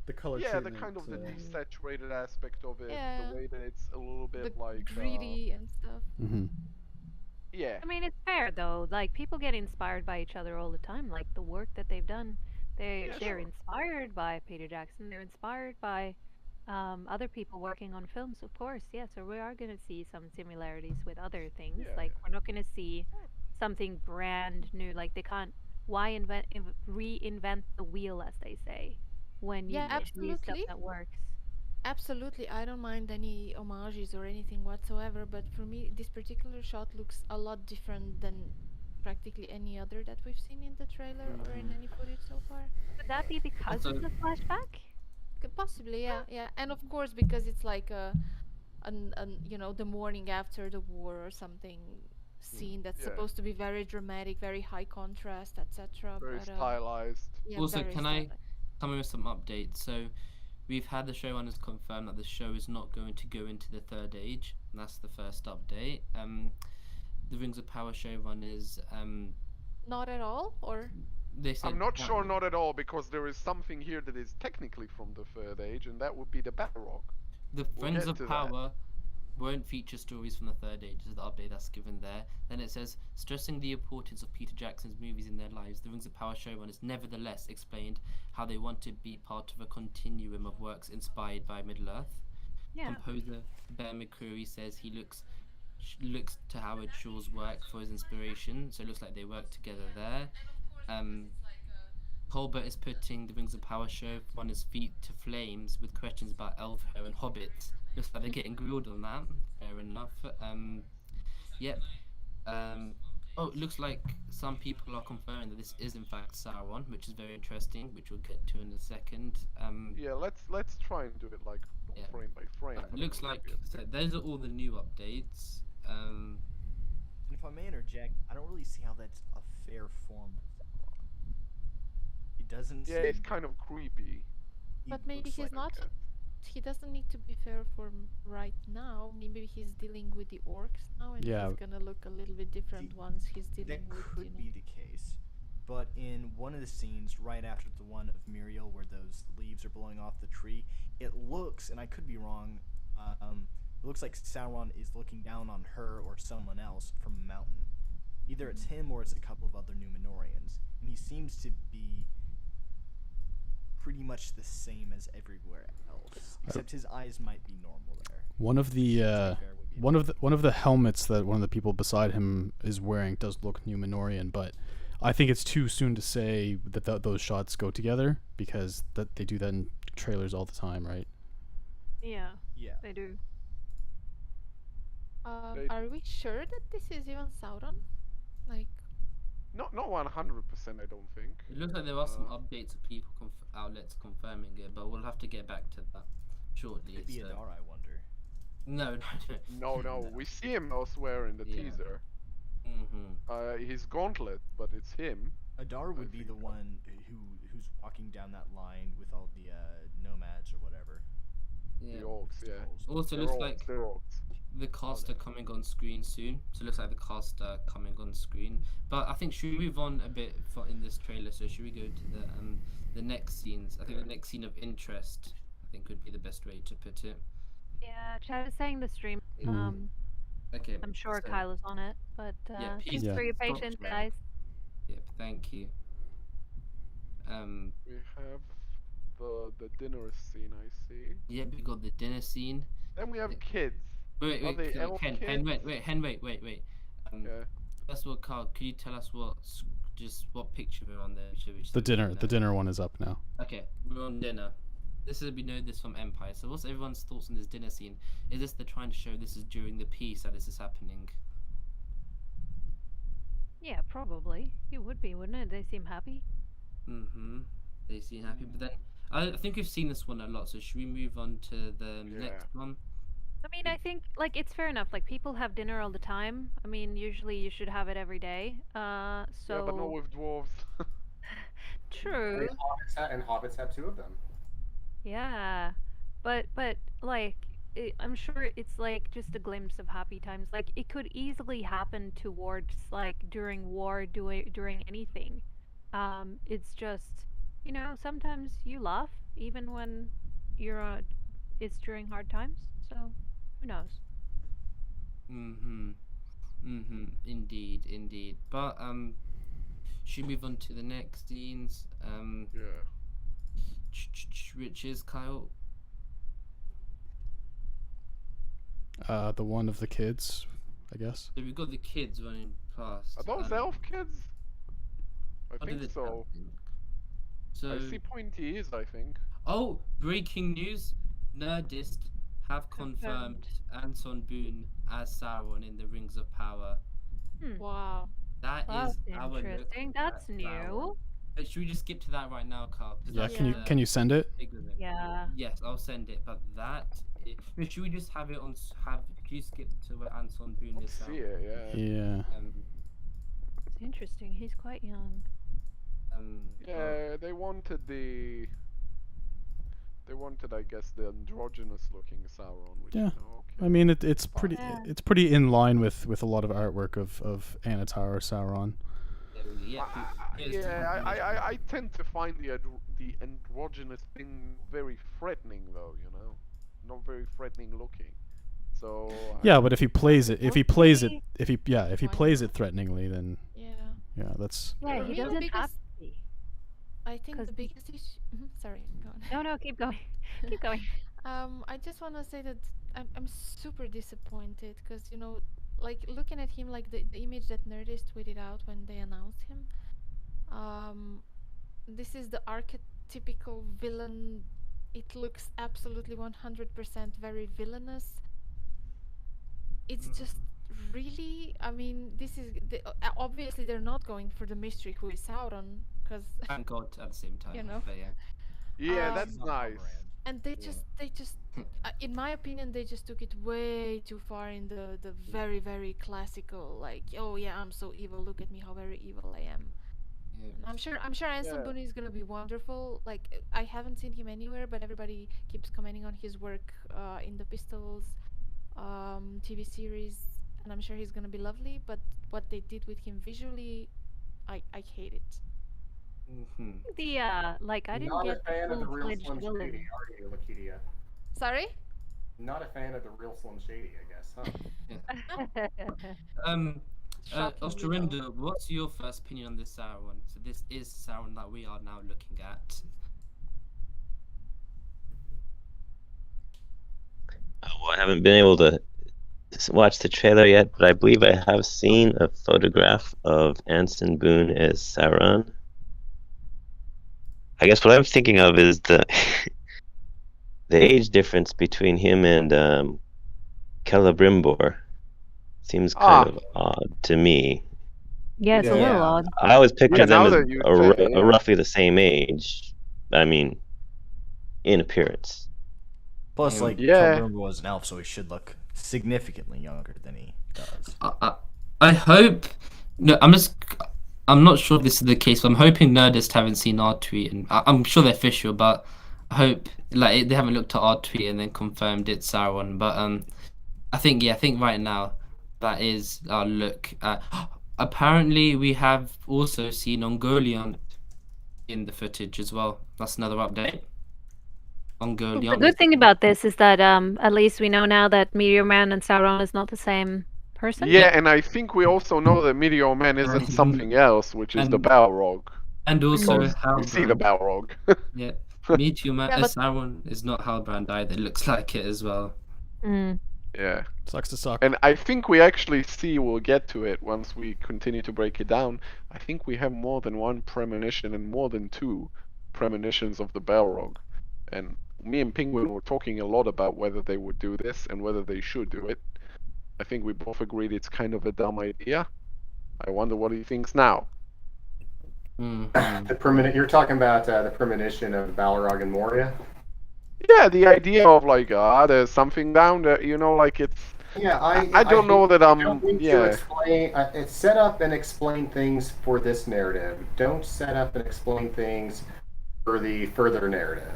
The color yeah, treatment. the kind of the desaturated aspect of it, Yeah. the way that it's a little bit The like greedy and stuff. Yeah. I mean, it's fair though. Like people get inspired by each other all the time. Like the work that they've done, they're inspired by Peter Jackson. They're inspired by other people working on films, of course. Yeah, so we are going to see some similarities with other things. Like we're not going to see something brand new. Like they can't reinvent the wheel, as they say, when you see stuff that works. Absolutely, I don't mind any homages or anything whatsoever, but for me, this particular shot looks a lot different than practically any other that we've seen in the trailer or in any footage so far. Could that be because of the flashback? Possibly, yeah, and of course because it's like the morning after the war or something scene that's supposed to be very dramatic, very high contrast, etc. Very stylized. Yeah, also, can I come in with some updates? So, we've had the showrunners confirm that the show is not going to go into the Third Age. And that's the first update. The Rings of Power showrunners. Not at all, or. They said I'm not sure, not at all, because there is something here that is technically from the Third Age, and that would be the Balrog. The Rings of Power won't feature stories from the Third Age, is the update that's given there. Then it says, stressing the importance of Peter Jackson's movies in their lives, the Rings of Power showrunners nevertheless explained how they want to be part of a continuum of works inspired by Middle-earth. Composer Ben McCreary says he looks to Howard Shore's work for his inspiration, so it looks like they work together there. Colbert is putting the Rings of Power show on his feet to flames with questions about elf hair and hobbits. Looks like they're getting grilled on that. Fair enough. Yep. Oh, it looks like some people are confirming that this is in fact Sauron, which is very interesting, which we'll get to in a second. Yeah, let's try and do it like frame by frame. It looks like so those are all the new updates. And if I may interject, I don't really see how that's a fair form of Sauron. It doesn't. Yeah, it's kind of creepy. But maybe looks he's like not. He doesn't need to be fair for right now. Maybe he's dealing with the orcs now, and Yeah. he's gonna look a little bit different once he's dealing that with. could be the case. But in one of the scenes, right after the one of Muriel, where those leaves are blowing off the tree, it looks, and I could be wrong, it looks like Sauron is looking down on her or someone else from a mountain. Either it's him or it's a couple of other Numenorians, and he seems to be pretty much the same as everywhere else, except his eyes might be normal there. One of the one of the helmets that one of the people beside him is wearing does look Numenorian, but I think it's too soon to say that those shots go together because that they do that in trailers all the time, right? Yeah. Yeah. They do. Are we sure that this is even Sauron? Like, Not 100%, I don't think. It looks like there are some updates of people outlets confirming it, but we'll have to get back to that shortly. Could be Adar, I wonder. No, No, we see him elsewhere in the teaser. His gauntlet, but it's him. Adar would be the one who's walking down that line with all the nomads or whatever. Yeah. The orcs, yeah. Also, They're looks orcs, like they're orcs. the cast are coming on screen soon. So it looks like the cast are coming on screen. But I think should we move on a bit in this trailer? So should we go to the next scenes? I think the next scene of interest, I think, would be the best way to put it. Yeah, Chad is saying the stream. Okay. I'm sure so- Kyle is on it, but Yeah, thanks please for your stop patience, sharing. guys. Yep, thank you. We have the dinner scene, I see. Yeah, we got the dinner scene. Then we have kids. Wait, Are they elf Hen, kids? wait. First of all, Carl, could you tell us just what picture we're on there? The dinner one is up now. Okay, we're on dinner. We know this from Empire. So what's everyone's thoughts on this dinner scene? Is this they're trying to show this is during the peace that this is happening? Yeah, probably. It would be, wouldn't it? They seem happy. They seem happy, but then I think we've seen this one a lot. So should we move on to the next one? I mean, I think like it's fair enough. Like people have dinner all the time. I mean, usually you should have it every day. So. Yeah, but not with dwarves. True. And hobbits have two of them. Yeah, but like I'm sure it's like just a glimpse of happy times. Like it could easily happen towards like during war, during anything. It's just sometimes you laugh even when it's during hard times. So who knows? Indeed. But should we move on to the next scenes? Which is Kyle. The one of the kids, I guess. So we've got the kids running past. Are those elf kids? I think did it so. So I see pointy ears, I think. Oh, breaking news! Nerdist have confirmed Anton Boone as Sauron in the Rings of Power. Wow. That is our look interesting. at That's new. Sauron. But should we just skip to that right now, Carl? Yeah, can you send it? Yeah. Yes, I'll send it. But but should we just have it on? Could you skip to where Anton Boone is? See it, Yeah. It's interesting. He's quite young. Yeah, they wanted, I guess, the androgynous looking Sauron. Which, Yeah. okay. I mean, it's pretty in line with a lot of artwork of Anatar or Sauron. I tend to find the androgynous thing very threatening, though. Not very threatening looking. So. Yeah, but if he plays it threateningly, then yeah, that's. Yeah, he doesn't have to be. I think the biggest issue. Sorry, go on. No, keep going. Keep going. I just want to say that I'm super disappointed because like looking at him, like the image that Nerdist tweeted out when they announced him. This is the archetypical villain. It looks absolutely 100% very villainous. It's just really. I mean, this is obviously they're not going for the mystery who is Sauron because. Thank God at the same time. But yeah. Yeah, that's nice. And they just in my opinion, they just took it way too far in the very, very classical, like, oh yeah, I'm so evil, look at me, how very evil I am. I'm sure Anson Boone is gonna be wonderful. Like I haven't seen him anywhere, but everybody keeps commenting on his work in the Pistols TV series, and I'm sure he's gonna be lovely. But what they did with him visually, I hate it. The I didn't Not a get the fan of the real full-fledged Slim Shady, villain. are you, Lakitia? Sorry. Not a fan of the real Slim Shady, I guess, huh? Shockingly though. Ostrarinda, what's your first opinion on this Sauron? So this is Sauron that we are now looking at. Well, I haven't been able to watch the trailer yet, but I believe I have seen a photograph of Anson Boone as Sauron. I guess what I'm thinking of is the the age difference between him and Celebrimbor. Seems kind of odd to me. Yeah, it's a little odd. I always picture them now as that you say it, roughly the same age. I mean, in appearance. Plus, like, Celebrimbor was an elf, so he should look significantly younger than he does. I hope. No, I'm not sure if this is the case, but I'm hoping Nerdist haven't seen our tweet, and I'm sure they're official, but I hope they haven't looked at our tweet and then confirmed it's Sauron. But I think right now that is our look. Apparently, we have also seen Ungoliant in the footage as well. That's another update. Ungoliant. The good thing about this is that at least we know now that Meteor Man and Sauron is not the same person. Yeah, and I think we also know that Meteor Man isn't something else, which is the Balrog. And also we see the Balrog. Yeah, Meteor Man Sauron is not Halbrand either. It looks like it as well. Yeah. Sucks to suck. And I think we actually see, we'll get to it once we continue to break it down. I think we have more than one premonition and more than two premonitions of the Balrog. And me and Penguin were talking a lot about whether they would do this and whether they should do it. I think we both agreed it's kind of a dumb idea. I wonder what he thinks now. You're talking about the premonition of Balrog and Moria? Yeah, the idea of like, there's something down there, like it's... Yeah, I don't know that I'm... to explain, it's set up and explain things for this narrative. Don't set up and explain things for the further narrative.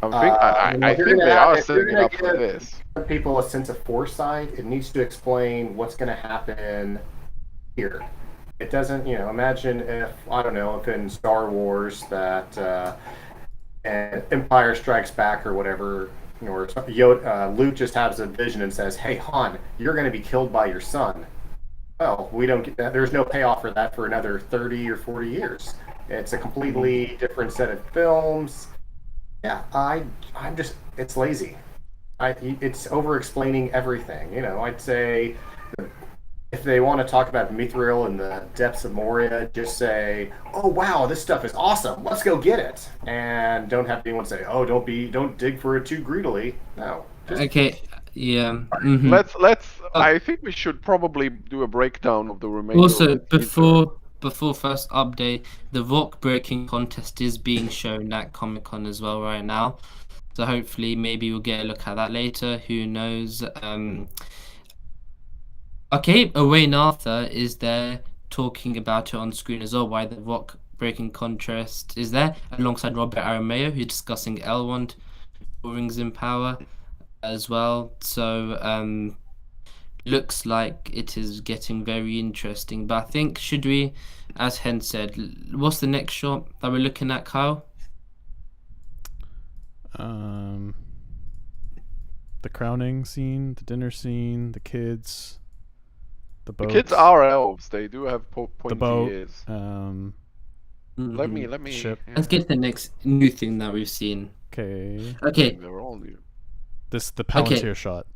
I think they are setting it up for this. People a sense of foresight. It needs to explain what's going to happen here. It doesn't, imagine if, I don't know, if in Star Wars that and Empire Strikes Back or whatever, or Luke just has a vision and says, "Hey Han, you're going to be killed by your son." Well, we don't get that. There's no payoff for that for another 30 or 40 years. It's a completely different set of films. Yeah, I'm just, it's lazy. It's over-explaining everything. I'd say if they want to talk about Mithril and the depths of Moria, just say, "Oh wow, this stuff is awesome. Let's go get it," and don't have anyone say, "Oh, don't dig for it too greedily." No. Okay. Yeah. Let's. I think we should probably do a breakdown of the remainder. Also, before first update, the rock breaking contest is being shown at Comic-Con as well right now. So hopefully, maybe we'll get a look at that later. Who knows? Okay, Owain Arthur is there talking about it on screen as well. Why the rock breaking contest is there alongside Robert Aramayo, who's discussing Elrond, Rings in Power, as well. So looks like it is getting very interesting. But I think, should we, as Hen said, what's the next shot that we're looking at, Kyle? The crowning scene, the dinner scene, the kids, the boat. The kids are elves. They do have pointy boat, ears. Let me. Ship. Let's get to the next new thing that we've seen. Okay. They're all new. The Palantir shot.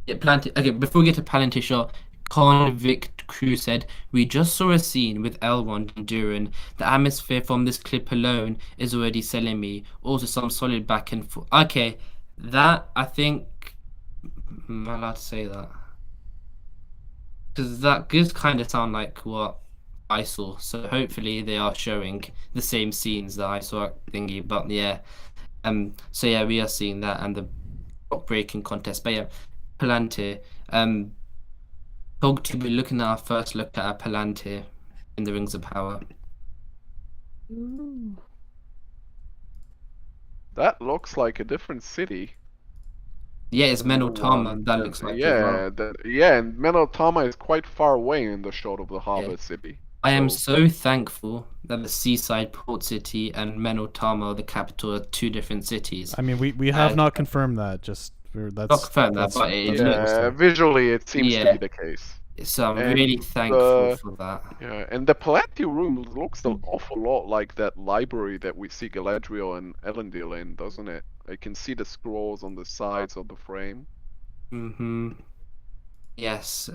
Yeah, Palantir. Okay, before we get to Palantir shot, Convict Crew said, "We just saw a scene with Elrond and Durin. The atmosphere from this clip alone is already selling me. Also some solid back and forth." Okay, that, I think... Am I allowed to say that? Because that does kind of sound like what I saw. So hopefully they are showing the same scenes that I saw at Thingy. But yeah. So yeah, we are seeing that and the rock breaking contest. But yeah, Palantir. Talk to be looking at our first look at our Palantir in the Rings of Power. Ooh. That looks like a different city. Yeah, it's than the Menotama. one. That And looks like as yeah, well. and Menotama is quite far away in the shot of the harbor city. I am So so thankful that the seaside port city and Menotama, the capital, are two different cities. I mean, we have not confirmed that. Just Not confirmed that, but it that's looks. yeah, visually it seems to Yeah. be the case. So I'm And really thankful for that. Yeah, and the Palati room looks an awful lot like that library that we see Galadriel and Elendil in, doesn't it? I can see the scrolls on the sides of the frame. Mm-hmm. Yes.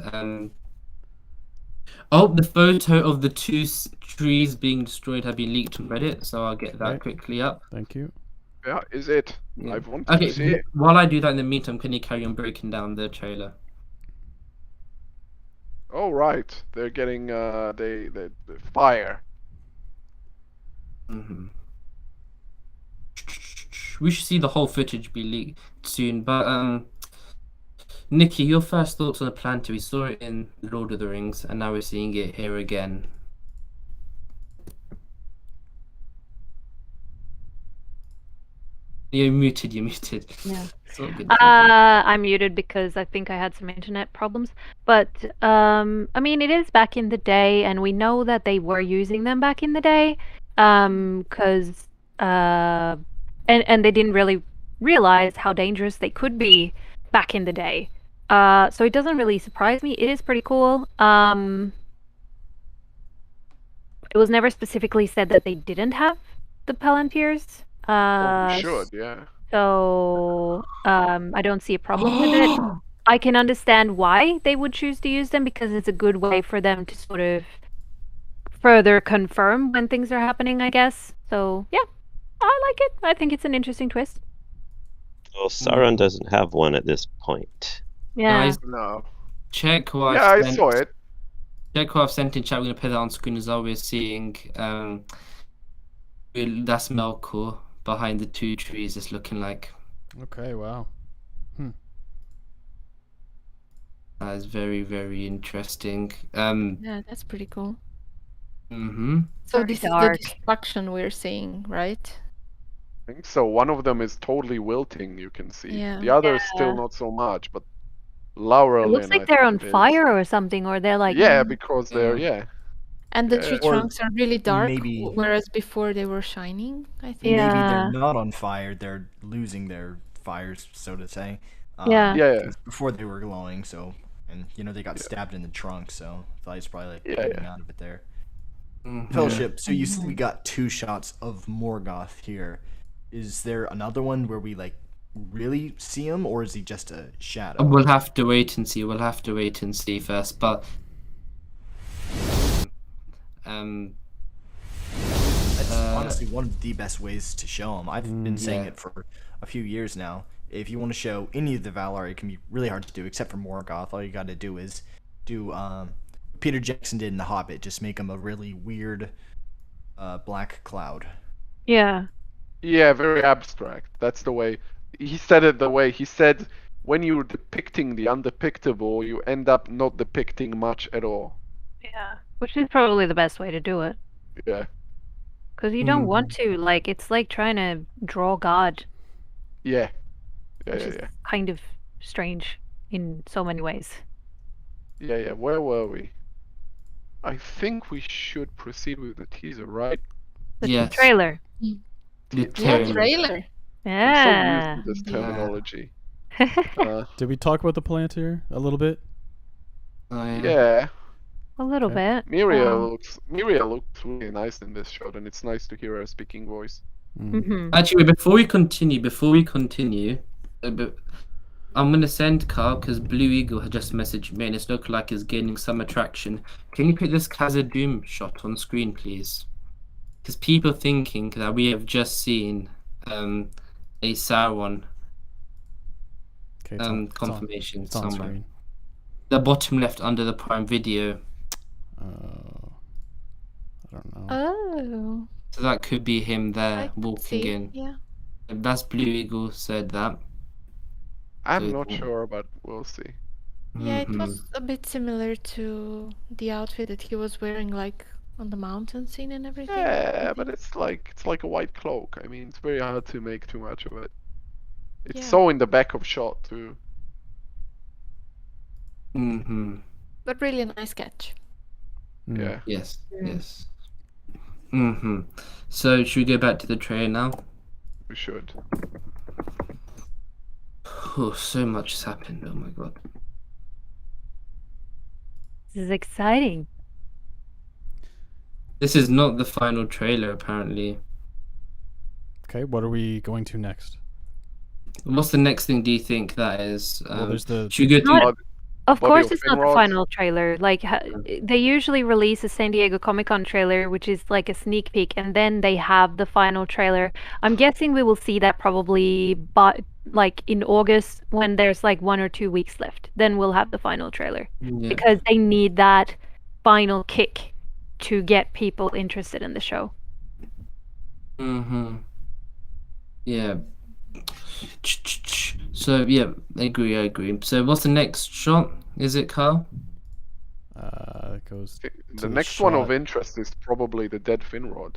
Oh, the photo of the two trees being destroyed have been leaked on Reddit, so I'll get that Okay. quickly up. Thank you. Yeah, is it? Yeah. I've wanted to see it. While I do that in the meantime, can you carry on breaking down the trailer? Oh right, they're getting they fire. Mm-hmm. We should see the whole footage be leaked soon, but Nikki, your first thoughts on the Palantir? We saw it in Lord of the Rings, and now we're seeing it here again. You're muted. Yeah. So good. I'm muted because I think I had some internet problems. But I mean, it is back in the day, and we know that they were using them back in the day, because and they didn't really realize how dangerous they could be back in the day. So it doesn't really surprise me. It is pretty cool. It was never specifically said that they didn't have the Palantirs. Well, we should, yeah. So I don't see a problem with it. I can understand why they would choose to use them because it's a good way for them to sort of further confirm when things are happening, I guess. So yeah, I like it. I think it's an interesting twist. Well, Sauron doesn't have one at this point. Yeah. Guys, No. check what Yeah, I saw it. Check what I've sent in chat. We're gonna put that on screen as well. We're seeing that's Melkor behind the two trees. It's looking like. Okay. Wow. That is very, very interesting. Yeah, that's pretty cool. Mm-hmm. So Very this is dark. the destruction we're seeing, right? I think so. One of them is totally wilting, you can see. Yeah. The other is still Yeah. not so much, but Laurel It looks like they're on fire or something, or they're like. Yeah, because they're And the Yeah. tree Or trunks are really dark, maybe- whereas before they were shining, I think. Maybe Yeah. they're not on fire; they're losing their fires, so to say. Yeah. Yeah. 'Cause before they were glowing, so and they got stabbed in the trunk, so the light's probably like Yeah, coming yeah. out of it there. Mhm. Fellowship. So we got 2 shots of Morgoth here. Is there another one where we like really see him, or is he just a shadow? We'll have to wait and see. We'll have to wait and see first, but That's honestly one of the best ways to show him. I've been saying Yeah. it for a few years now. If you want to show any of the Valar, it can be really hard to do, except for Morgoth. All you got to do is do Peter Jackson did in The Hobbit. Just make him a really weird black cloud. Yeah. Yeah, very abstract. That's the way he said it. The way he said, when you're depicting the undepictable, you end up not depicting much at all. Yeah. Which is probably the best way to do it. Yeah. Because you don't want to, like, it's like trying to draw God, Yeah. Yeah, which yeah, is yeah. kind of strange in so many ways. Yeah, yeah. Where were we? I think we should proceed with the teaser, right? The Yes. trailer. The Yeah, trailer. trailer. I'm so Yeah. used to this terminology. Did we talk about the Palantir a little bit? Oh, Yeah. A little bit. Miriel looks really nice in this shot, and it's nice to hear her speaking voice. Actually, before we continue, I'm gonna send Carl because Blue Eagle had just messaged me, and it's looking like it's gaining some attraction. Can you put this Khazad-dûm shot on screen, please? Because people thinking that we have just seen a Sauron Okay, confirmation it's on somewhere. screen. The bottom left under the Prime Video. I don't know. Oh. So that could be him there I could walking see, in. yeah. That's Blue Eagle said that. I'm So- not sure, but we'll see. Yeah, it was a bit similar to the outfit that he was wearing like On the mountain scene and everything. Yeah, but it's like a white cloak. I mean, it's very hard to make too much of it. It's Yeah. so in the back of shot too. Mm-hmm. But really nice sketch. Yeah. Yes. Yes. Mm-hmm. So should we go back to the trailer now? We should. Oh, so much has happened. Oh my god. This is exciting. This is not the final trailer, apparently. Okay, what are we going to next? What's the next thing do you think that is? Well, there's the- Should we go to... Not- Of Body course, of it's not the Finrod. final trailer. Like they usually release a San Diego Comic-Con trailer, which is like a sneak peek, and then they have the final trailer. I'm guessing we will see that probably, like in August when there's like 1 or 2 weeks left. Then we'll have the final trailer because they need that final kick to get people interested in the show. Mm-hmm. Yeah. So yeah, I agree. So what's the next shot? Is it Carl? It goes. The next one of interest is probably the dead Finrod.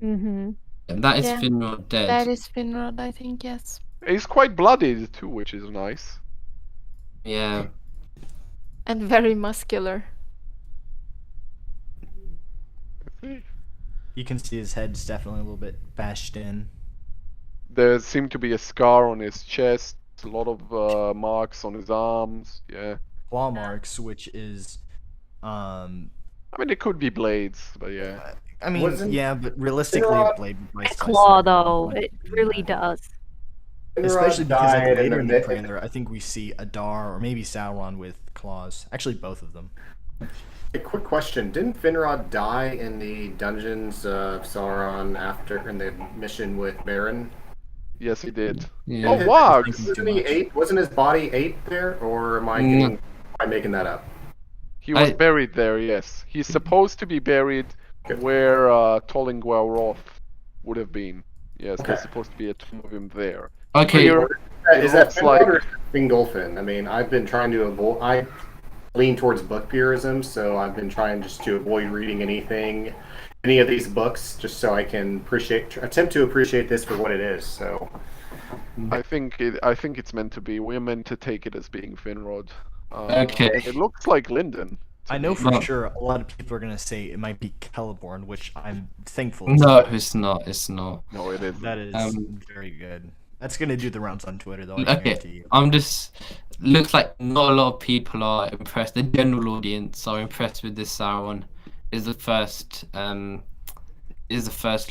Mm-hmm. And that is Yeah, Finrod dead. That is Finrod, I think, yes. He's quite bloodied too, which is nice. Yeah. And very muscular. You can see his head's definitely a little bit bashed in. There seemed to be a scar on his chest, a lot of marks on his arms. Yeah. Claw marks, which is, I mean, it could be blades, but yeah. I mean, Wasn't yeah, but realistically, Finrod a blade would A slice claw, through though, wood. it really does. Especially Finrod because like, died later in the mid- trailer, I think we see Adar or maybe Sauron with claws. Actually, both of them. A quick question: didn't Finrod die in the dungeons of Sauron after in the mission with Baron? Yes, he did. Yeah. Oh, wow! Wasn't his body ate there, or am I am I making that up? He was buried there, yes. He's supposed to be buried where Tolingwell Roth would have been. Yes, there's supposed to be a tomb of him there. Okay. Here, Is that Finrod or Fingolfin? I mean, I've been trying to avoid. I lean towards book purism, so I've been trying just to avoid reading any of these books, just so I can attempt to appreciate this for what it is. So, I think it's meant to be. We're meant to take it as being Finrod. Okay. It looks like Lyndon. I know for sure a lot of people are gonna say it might be Celeborn, which I'm thankful. No, it's not. It's not. No, it isn't. That is very good. That's gonna do the rounds on Twitter, though. I Okay, guarantee you. I'm just... Looks like not a lot of people are impressed. The general audience are impressed with this Sauron. Is the first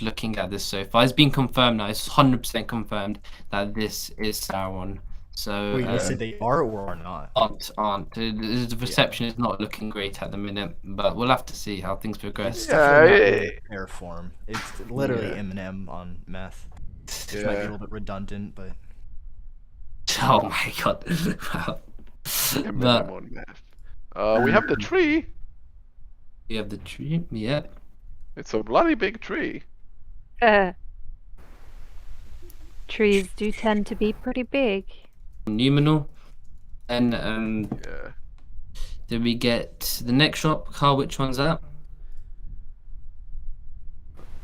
looking at this so far. It's been confirmed now. It's 100% confirmed that this is Sauron. So Wait, you said they are or are not? Aren't. The reception is not looking great at the minute, but we'll have to see how things progress. It's definitely not in air form. It's literally Eminem on meth. Which might be a little bit redundant, but oh my god! Wow. Eminem on meth. We have the tree. We have the tree. Yeah. It's a bloody big tree. Trees do tend to be pretty big. Numenor. And yeah. Did we get the next shot? Carl, which one's that?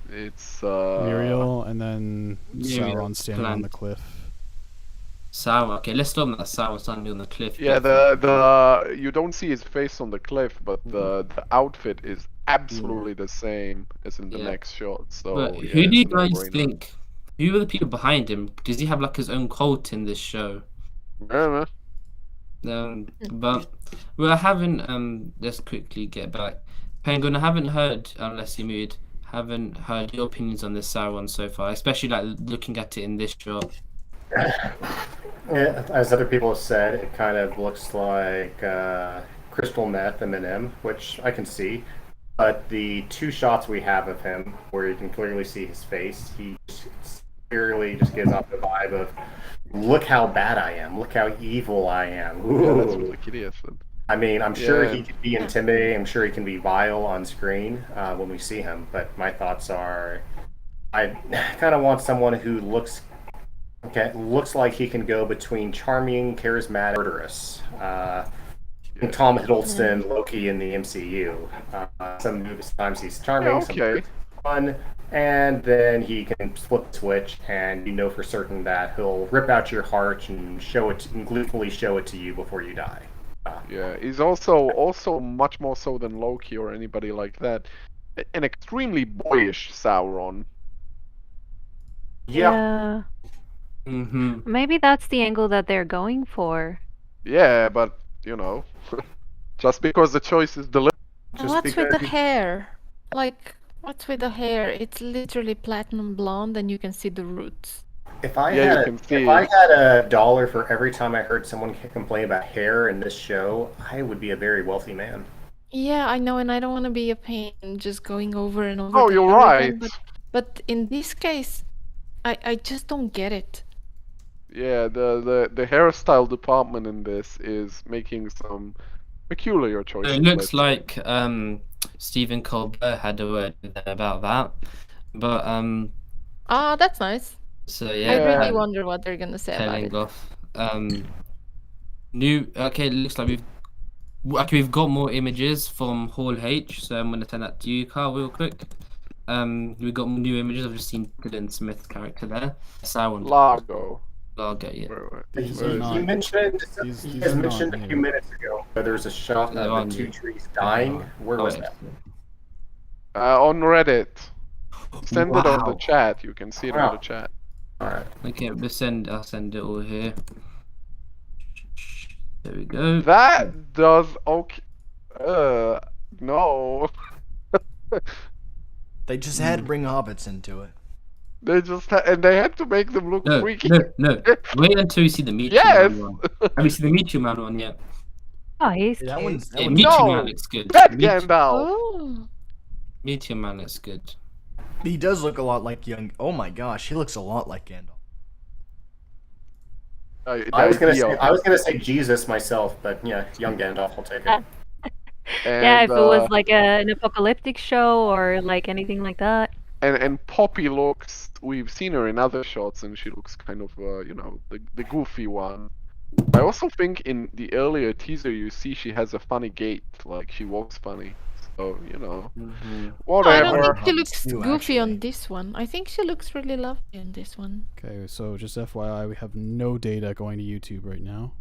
It's Muriel, and then Muriel, Sauron standing on the cliff. Sauron. Okay, let's stop that Sauron standing on the cliff. Yeah, the you don't see his face on the cliff, but the outfit is absolutely the same as in the next shot. So But yeah, who do you it's a guys no-brainer. think? Who are the people behind him? Does he have like his own cult in this show? I don't know. But I haven't. Let's quickly get back. Penguin, I haven't heard, unless you're muted. Haven't heard your opinions on this Sauron so far, especially like looking at it in this shot. As other people have said, it kind of looks like crystal meth Eminem, which I can see. But the two shots we have of him, where you can clearly see his face, he clearly just gives off the vibe of, "Look how bad I am! Look how evil I am!" Ooh. Yeah, that's what the kitty has said. I mean, I'm sure he can be intimidating. I'm sure he can be vile on screen when we see him. But my thoughts are, I kind of want someone who looks like he can go between charming, charismatic, murderous. Tom Hiddleston, Loki in the MCU. Sometimes he's charming, sometimes he's fun, and then he can flip the switch, and you know for certain that he'll rip out your heart and show it, and gleefully show it to you before you die. Yeah, he's also much more so than Loki or anybody like that, an extremely boyish Sauron. Yeah. Mm-hmm. Maybe that's the angle that they're going for. Yeah, but you know, just because the choice is deliberate. What's with the hair? Like, what's with the hair? It's literally platinum blonde, and you can see the roots. If I Yeah, had you can see if I had $1 for every time I heard someone complain about hair in this show, I would be a very wealthy man. Yeah, I know, and I don't want to be a pain just going over and over. Oh, the you're hair right. again, but in this case, I just don't get it. Yeah, the hairstyle department in this is making some peculiar choices. It looks like Stephen Colbert had a word with them about that, but Ah, that's nice. so yeah, I really wonder what they're gonna say about it. telling off new. Okay, it looks like we've got more images from Hall H, so I'm gonna send that to you, Carl, real quick. We've got new images. I've just seen Dylan Smith's character there. Sauron. Largo. Largo, yeah. He mentioned he has mentioned a few minutes ago that there's a shot of the two trees dying. Where was that? On Reddit. Send it on the chat. You can see it on the chat. Alright. Okay, I'll send it all here. There we go. That does okay. No. They just had to bring hobbits into it. They just and they had to make them look freaky. No. Wait until you see the Meteor Man one. Have you seen the Meteor Man one yet? Oh, he's that cute. one's Meteor Man looks good. That Gandalf. Oh. Meteor Man looks good. He does look a lot like young. Oh my gosh, he looks a lot like Gandalf. I was gonna say Jesus myself, but yeah, young Gandalf, I'll take it. Yeah, if it was like an apocalyptic show or like anything like that. And Poppy looks. We've seen her in other shots, and she looks kind of, the goofy one. I also think in the earlier teaser you see she has a funny gait, like she walks funny. So whatever. I don't think she looks goofy on this one. I think she looks really lovely on this one. Okay, so just FYI, we have no data going to YouTube right now.